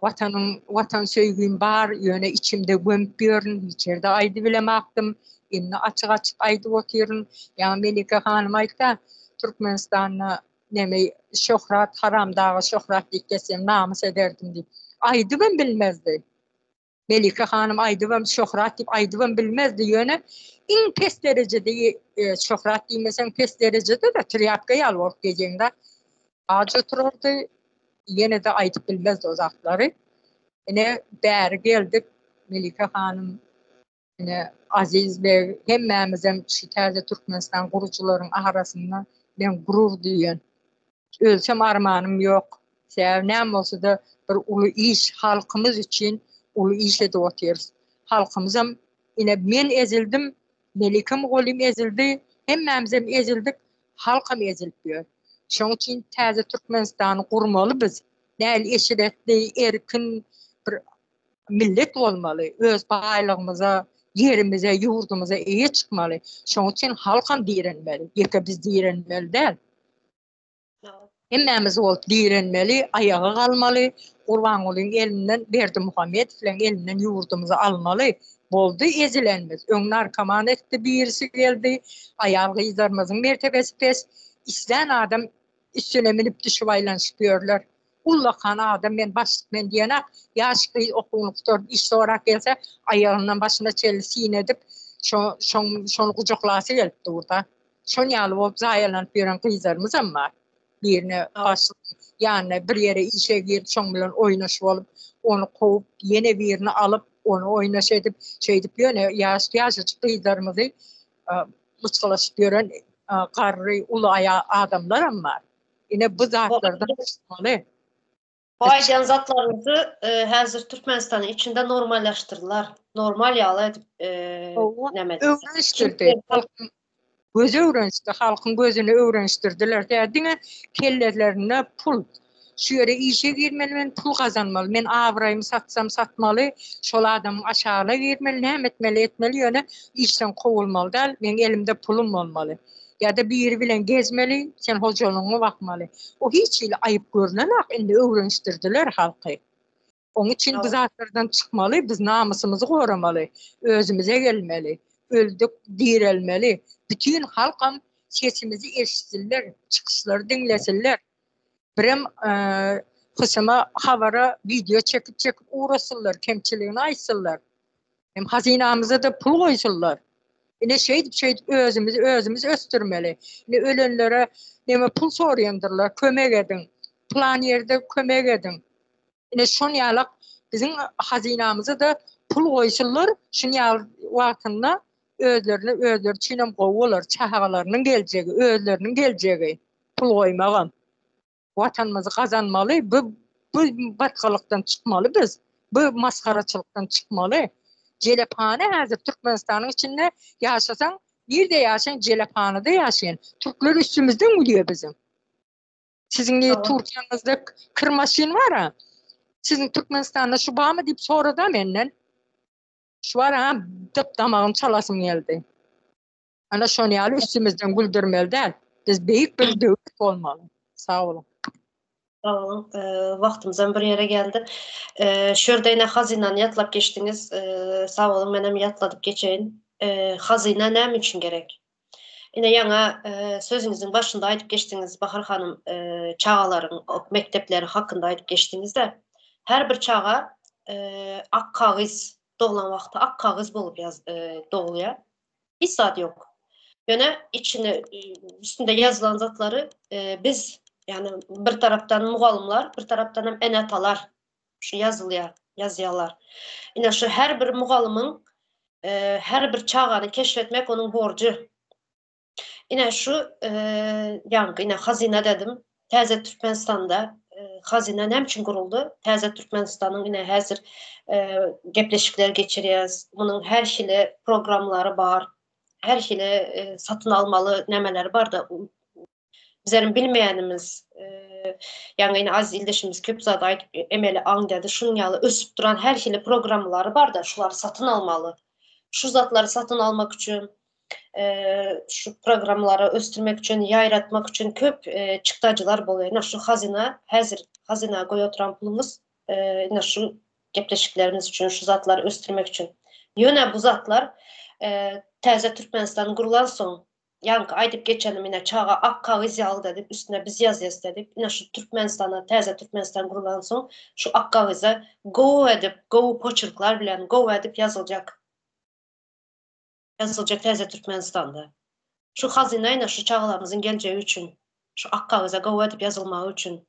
Vatan söýgüm bar, ýöne içimde gömüp ýörün, içerde aýdy bilemäkdim. Indi açyk aýdyp otyryn. Ýa Melike hanym aýtdy, Türkmenistanyň neme şöhrat, haramdagy şöhrat diýip kesem namys ederdim diýip. Aýdym bilmezdi. Melike hanym aýdym şöhrat diýip aýdym bilmezdi ýöne. İň pes derejede şöhrat diýmesen pes derejede de triapka ýalwar gejeňde. Aja turardy. Yine de aýdyp bilmezdi o zatlary. Ene bäri geldik. Melike hanym, ene Aziz bey, hemmämizem şu täze Türkmenistan guruçylaryň arasynda men gurur diýen. Ölsem armanım ýok. Sebäbi näme bolsa da bir uly iş halkymyz üçin uly iş edip otyrys. Halkymyzam ene men ezildim, Melikim golym ezildi, hemmämizem ezildik, halkam ezilip ýör. Şoň üçin täze Türkmenistany gurmaly biz. Näl eşiretli, erkin bir millet bolmaly. Öz baýlygymyza, yerimize, yurdumuza eýe çykmaly. Şoň üçin halkam diýrenmeli. Ýeke biz diýrenmeli däl. Hemmemiz olup diýrenmeli, ayağa kalmaly. Gurbangulyn elinden, Berdi Muhammedowyň elinden yurdumuza almaly. Boldy ezilenmiz. Öňüne arkaman etdi, birisi geldi. Ayağı gyzarmazın mertebesi pes. İslen adam üstüne minip düşüp aylanışıpıyorlar. Ullakan adam men başlıkmen diyene yaşlı okuluktor iş sorak gelse ayağından başına çelisiyin edip şonu kucaklası gelipdi orada. Şon yalı olup zayalanıp yören kıyızlarımız ama birine başlık yani bir yere işe girip şon bilen oynaşıp olup onu kovup yeni birini alıp onu oynaş edip yöne yaşlı kıyızlarımızı mıçkalaşıp yören karri ulu adamlar ama yine bu zatlardan çıkmalı. Bu aydan zatlarımızı hazır Türkmenistan'ın içinde normallaştırdılar. Normal yağla edip öğreniştirdi. Gözü öğrenişti. Halkın gözünü öğreniştirdiler. Dine kellelerine pul. Şu yere işe girmeli, men pul kazanmalı. Men avrayımı satsam satmalı. Şol adamı aşağıla girmeli, ne etmeli yöne işten kovulmalı. Men elimde pulum olmalı. Ya da bir yeri bilen gezmeli, sen hocalığına bakmalı. O hiç ile ayıp görülemek, indi öğreniştirdiler halkı. Onun için biz zatlardan çıkmalı, biz namusumuzu koramalı, özümüze gelmeli, öldük, direlmeli. Bütün halkam sesimizi eşitsinler, çıkışları dinlesinler. Birem kısma havara video çekip uğraşsınlar, kemçiliğini aysınlar. Hem hazinamıza da pul koysunlar. Yine özümüzü östürmeli. Yine ölenlere neme pul soruyandırlar, kömek edin. Plan yerde kömek edin. Yine şun yalak bizim hazinamızı da pul koysunlar. Şun yalak vaktinde özleri çiğnem kovular, çahagalarının geleceği. Pul koymağın. Vatanımızı kazanmalı. Bu batkalıktan çıkmalı biz. Bu maskaraçılıktan çıkmalı. Celephane hazır Türkmenistan'ın içinde yaşasan, bir de yaşayan Celephane'de yaşayan. Türkler üstümüzden gidiyor bizim. Sizin Türkiye'nizde kırmaşin var ha. Sizin Türkmenistan'da şu bağ mı deyip sonra da menden. Şu var ha, dıp damağım çalasım geldi. Ana şonu yalı üstümüzden güldürmeli değil. Biz büyük bir dövüş olmalı. Sağ olun. Tamam, vaxtımızdan bir yere geldi. Şurada yine hazine'ni yatlap geçtiniz. Sağ olun, ben hem yatladıp geçeyim. Hazine ne için gerek? Yine yana sözünüzün başında ayıp geçtiniz Bahar Hanım, çağaların, mektepleri hakkında ayıp geçtiğinizde her bir çağa ak kağız doğulan vaxtı ak kağız bulup doğuluyor. Bir saat yok. Yani içine üstünde yazılan zatları biz yani bir taraftan muğalımlar, bir taraftan hem enatalar şu yazıyalar. Yine şu her bir muğalımın her bir çağını keşfetmek onun borcu. Yine şu yine hazine dedim. Təzə Türkmenistan'da hazine ne için kuruldu? Təzə Türkmenistan'ın yine hazır gepleşikler geçiriyoruz. Bunun her şeyle programları var. Her şeyle satın almalı nemeleri var da bizlerin bilmeyenimiz yani yine az ildeşimiz köp zat ayıp emeli anladı. Şunun yalı ösüp duran her şeyle programları var da şuları satın almalı. Şu zatları satın almak için şu programları östürmek için, yayratmak için köp çıktacılar buluyor. Yine şu hazine koy oturan pulumuz yine şu gepleşiklerimiz için, şu zatları östürmek için. Yine bu zatlar Təzə Türkmenistan kurulan son yankı aydıp geçelim yine çağa ak kağız yalı dedik, üstüne biz yaz dedik. Yine şu Təzə Türkmenistan kurulan son şu ak kağıza go poçurklar bilen go edip yazılacak Təzə Türkmenistan'da. Şu hazinayla şu çağlarımızın geleceği için, şu ak kağıza go edip yazılmağı için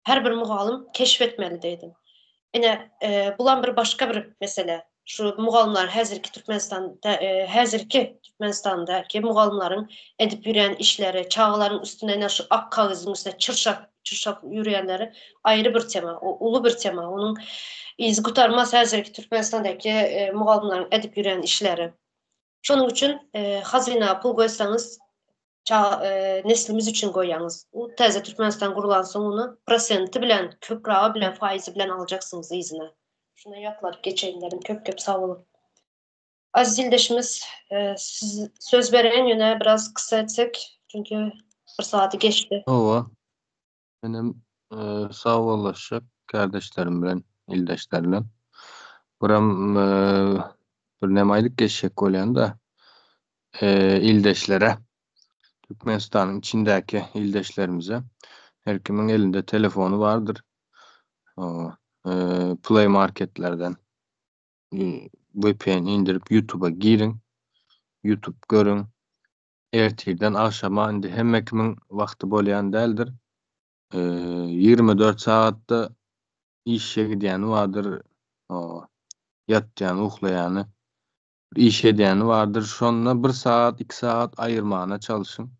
her bir muğalım keşfetmeli deydim. Yine bulan bir başka bir mesele. Şu muğalımlar hazırki Türkmenistan'daki muğalımların edip yürüyen işleri, çağların üstüne şu ak kağızın üstüne çırşap yürüyenleri ayrı bir tema, ulu bir tema. Onun iz kurtarmaz hazırki Türkmenistan'daki muğalımların edip yürüyen işleri. Şunun için hazine pul koysanız neslimiz üçün goýýaňyz. U täze Türkmenistan gurulan soň onu prosenti bilen, köprağı bilen, faizi bilen alacaksınız izine. Şuna ýaklaryp geçeýin dedim. Köp sag bolun. Aziz ildeşimiz, siz söz beren ýöne biraz kısa etsek, çünkü bir saati geçti. Ova. Benim sağollaşacak kardeşlerim bilen, ildeşlerle. Buram bir nemaýlyk geçecek bolýanda ildeşlere, Türkmenistan'ın içindäki ildeşlerimize, her kimin elinde telefonu vardır. Play Marketlerden VPN indirip YouTube'a girin. YouTube görün. Ertirden akşama indi hemme kimin wagty bolýan däldir. 24 saatda işe gidýän vardır. Yatýan, uhlaýany, iş edýäni vardır. Şonuna 1 saat, 2 saat ayırmana çalışın.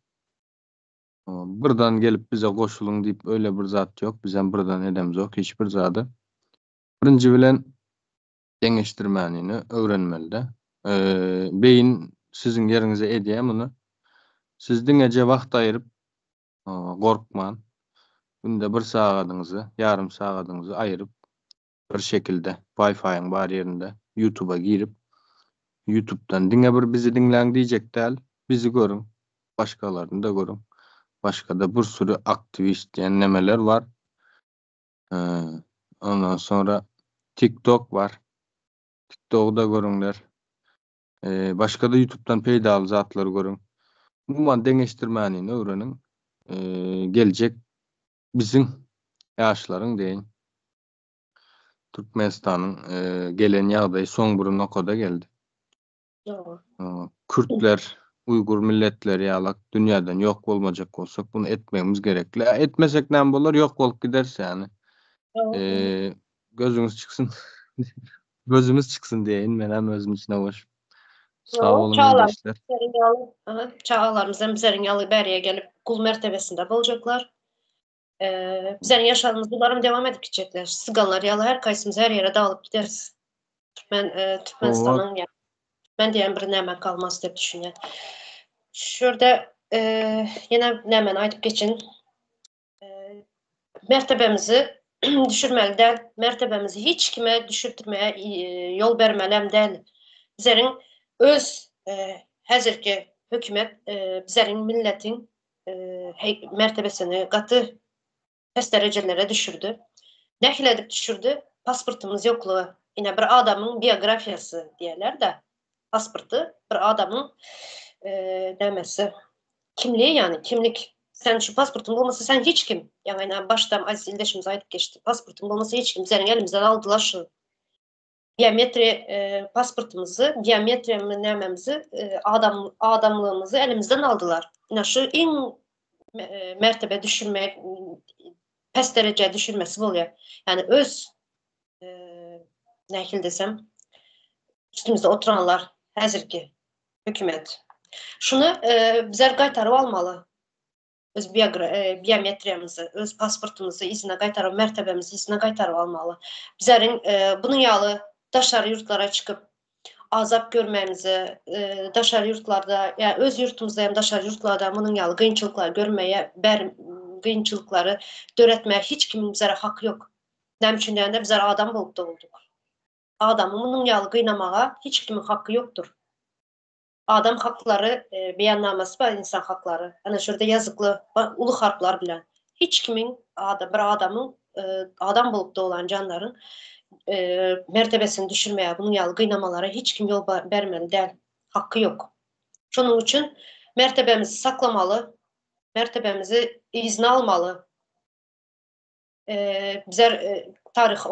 Birden gelip bize koşulun deyip öyle bir zat yok. Bizden birden edemiz yok. Hiçbir zatı. Birinci bilen deňeşdirmänini öwrenmeli. Beyin sizin yerinize edýär bunu. Siz diňeje wagt aýryp gorkman. Günde 1 sagatyňyzy, yarım sagatyňyzy aýryp bir şekilde Wi-Fi'ň bar ýerinde YouTube'a girip YouTube'dan diňe bir bizi diňläň diýjek däl. Bizi görün. Başgalaryny da görün. Başka da bir sürü aktivist diýen nemeler var. Ondan sonra TikTok var. TikTok'da görünler. Başka da YouTube'dan peýdaly zatlary görün. Umuman deňeşdirmänini öwrenin. Geljek bizim ýaşlaryň deýin. Türkmenistanyň gelen ýagdaýy soň bir nokada geldi. Kürtler, Uygur milletleri ýalak dünýäden ýok bolmajak bolsak bunu etmemiz gerekli. Etmesek näme bolar? Ýok bolup giderse ýani. Gözüňiz çyksın. Gözümüz çıksın diyeyin. Men hem özüm içine boş. Sağ olun kardeşler. Çağalarımızdan bizlerin yalı beriye gelip kul mertebesinde bulacaklar. Bizlerin yaşadığımız bunların devam edip gidecekler. Sıganlar yalı her kaysımız her yere dağılıp gideriz. Türkmenistan'ın ben diyen bir nemen kalmaz diye düşünüyorum. Şurada yine nemen aydıp geçin. Mertebemizi düşürmeli değil. Mertebemizi hiç kime düşürtmeye yol vermelem değil. Bizlerin öz hazırki hükümet bizlerin milletin mertebesini katı pes derecelere düşürdü. Nehil edip düşürdü? Pasportumuz yokluğu. Yine bir adamın biyografyası diyorlar da pasportu bir adamın demesi kimliği yani kimlik. Sen şu pasportun olmasa sen hiç kim? Yani baştan aziz ildeşimiz ayıp geçti. Pasportun olmasa hiç kim? Bizlerin elimizden aldılar şu biyometri pasportumuzu, biyometri nememizi, adamlığımızı elimizden aldılar. Yani şu en mertebe düşürme, pes derece düşürmesi oluyor. Yani öz nehil desem üstümüzde oturanlar hazırki hükümet. Şunu bizler qaytarıp almalı. Öz biyometriyamızı, öz pasportumuzu izine qaytarıp, mertebemizi izine qaytarıp almalı. Bizlerin bunun yalı daşarı yurtlara çıkıp azap görmemizi, daşarı yurtlarda, yani öz yurtumuzda hem daşarı yurtlarda bunun yalı kıyınçılıklar görmeye, kıyınçılıkları döretmeye hiç kimin bizlere hakkı yok. Nem için de bizler adam bulup doğulduk. Adamın bunun yalı kıynamağa hiç kimin hakkı yoktur. Adam hakları beyannaması var, insan hakları. Yani şurada yazıklı ulu harplar bilen. Hiç kimin bir adamın adam bulup doğulan canların mertebesini düşürmeye, bunun yalı kıynamalara hiç kim yol vermeli değil. Hakkı yok. Şunun için mertebemizi saklamalı, mertebemizi izne almalı. Bizler tarih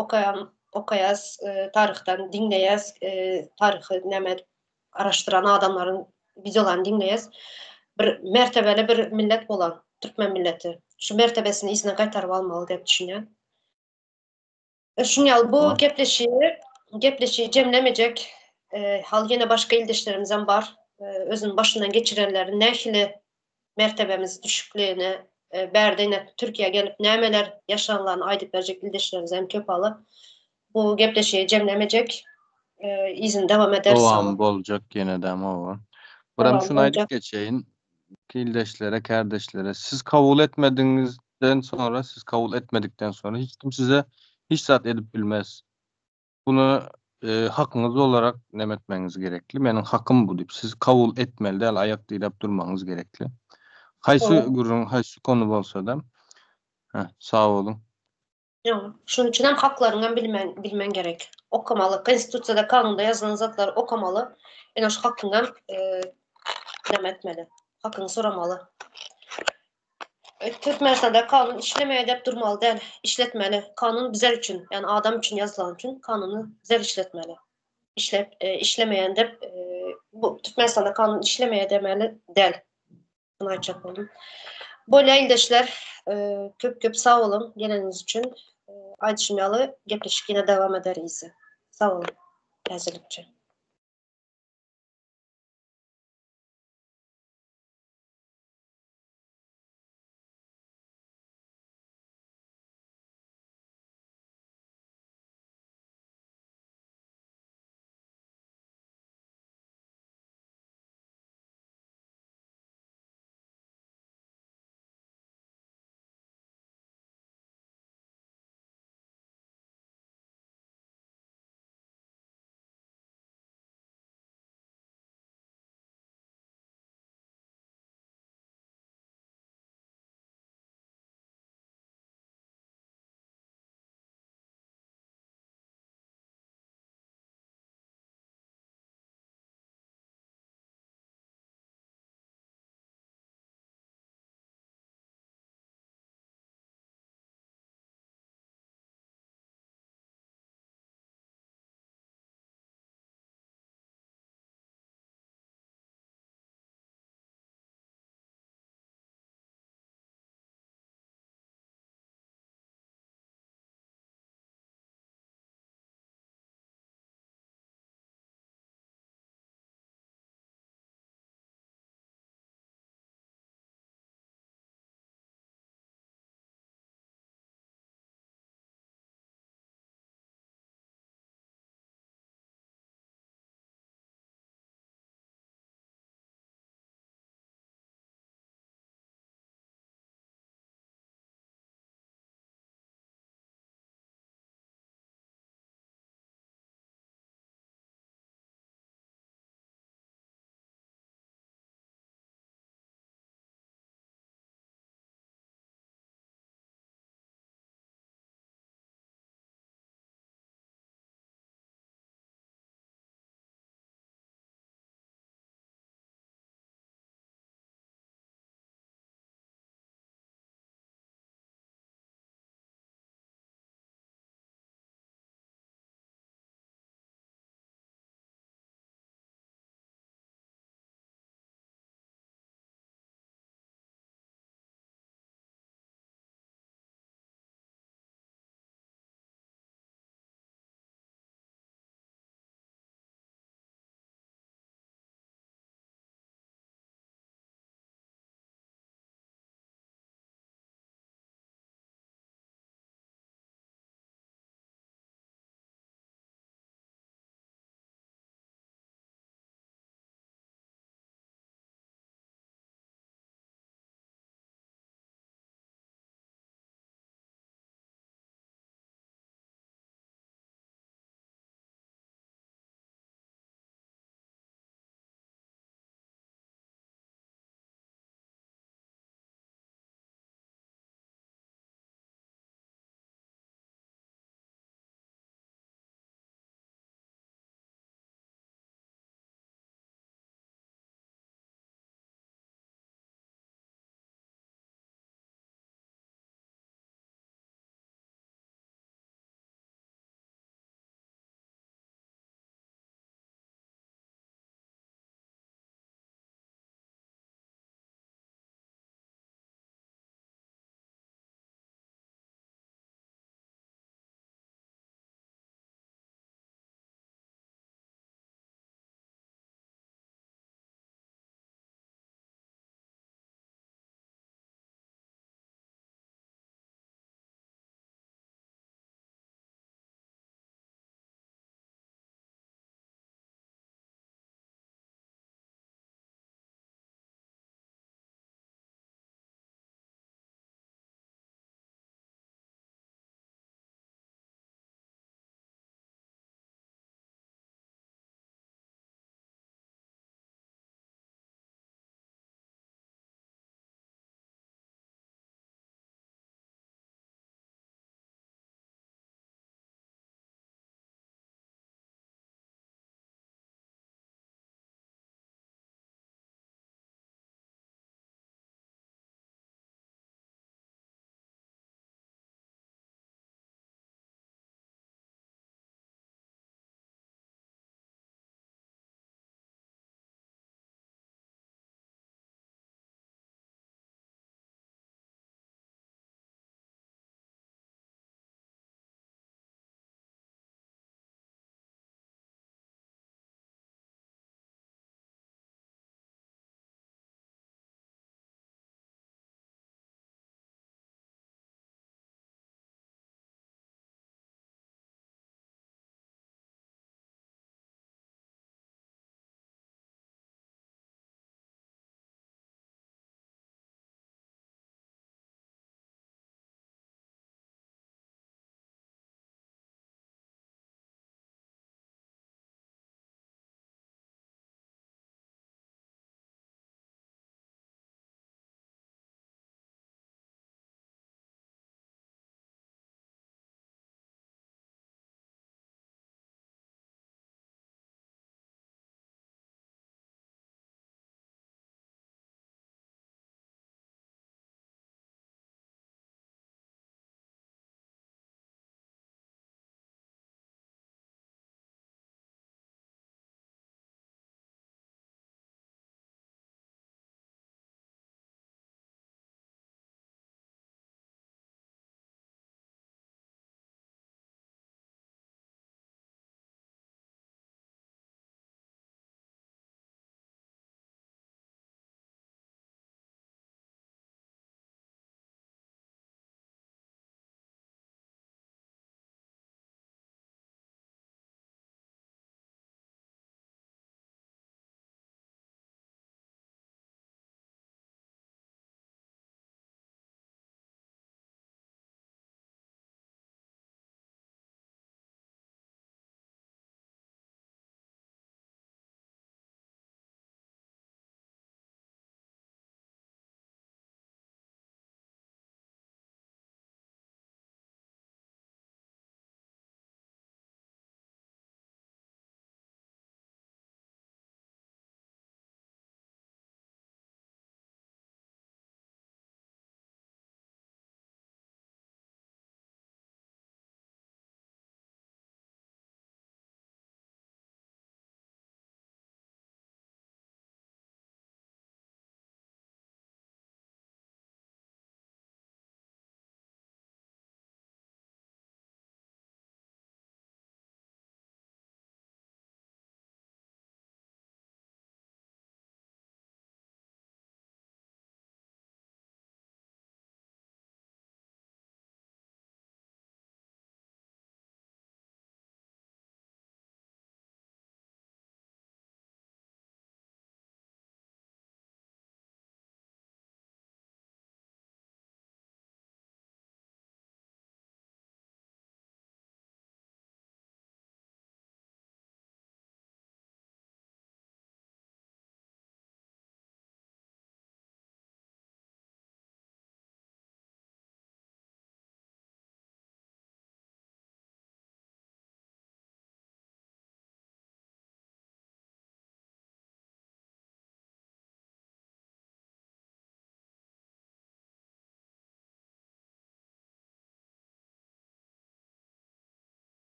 okuyaz, tarihten dinleyez, tarihi nemet araştıran adamların videolarını dinleyez. Bir mertebeli bir millet olan Türkmen milleti. Şu mertebesini izne qaytarıp almalı diye düşünüyorum. Şunu bu gepleşiyi cemlemeyecek. Hal yine başka ildeşlerimizden var. Özünün başından geçirenlerin nehili mertebemiz düşüklüğüne berdiğine Türkiye gelip nemeler yaşanılan aydıp verecek ildeşlerimizden köpalı. Bu gepleşiyi cemlemeyecek. İzin devam ederse. Devam olacak yine de ama o var. Buram şunu aydıp geçeyin. ildeşlere, kardeşlere siz kabul etmedikten sonra hiç kim size hiç zat edip bilmez. Bunu hakkınız olarak nemetmeniz gerekli. Menin hakkım bu deyip siz kabul etmeli değil, ayak dirap durmanız gerekli. Haýsy Evet. gurrun, haýsy konu bolsa da. Sağ olun. Ya, şunun için hem haklarından bilmen gerek. Okumalı. Konstitusiyada, kanunda yazılan zatları okumalı. En şu hakkından etmeli. Hakkını soramalı. Türkmenistan'da kanun işlemeye de durmalı değil. İşletmeli. Kanun bizler için, yani adam için yazılan için kanunu bizler işletmeli. İşlemeyen de bu Türkmenistan'da kanun işlemeye demeli değil. Bunu açacak oldum. Böyle ildeşler köp sağ olun geleniz için. Aydışmayalı gepleşik yine devam ederiz. Sağ olun. Yazılıkçı.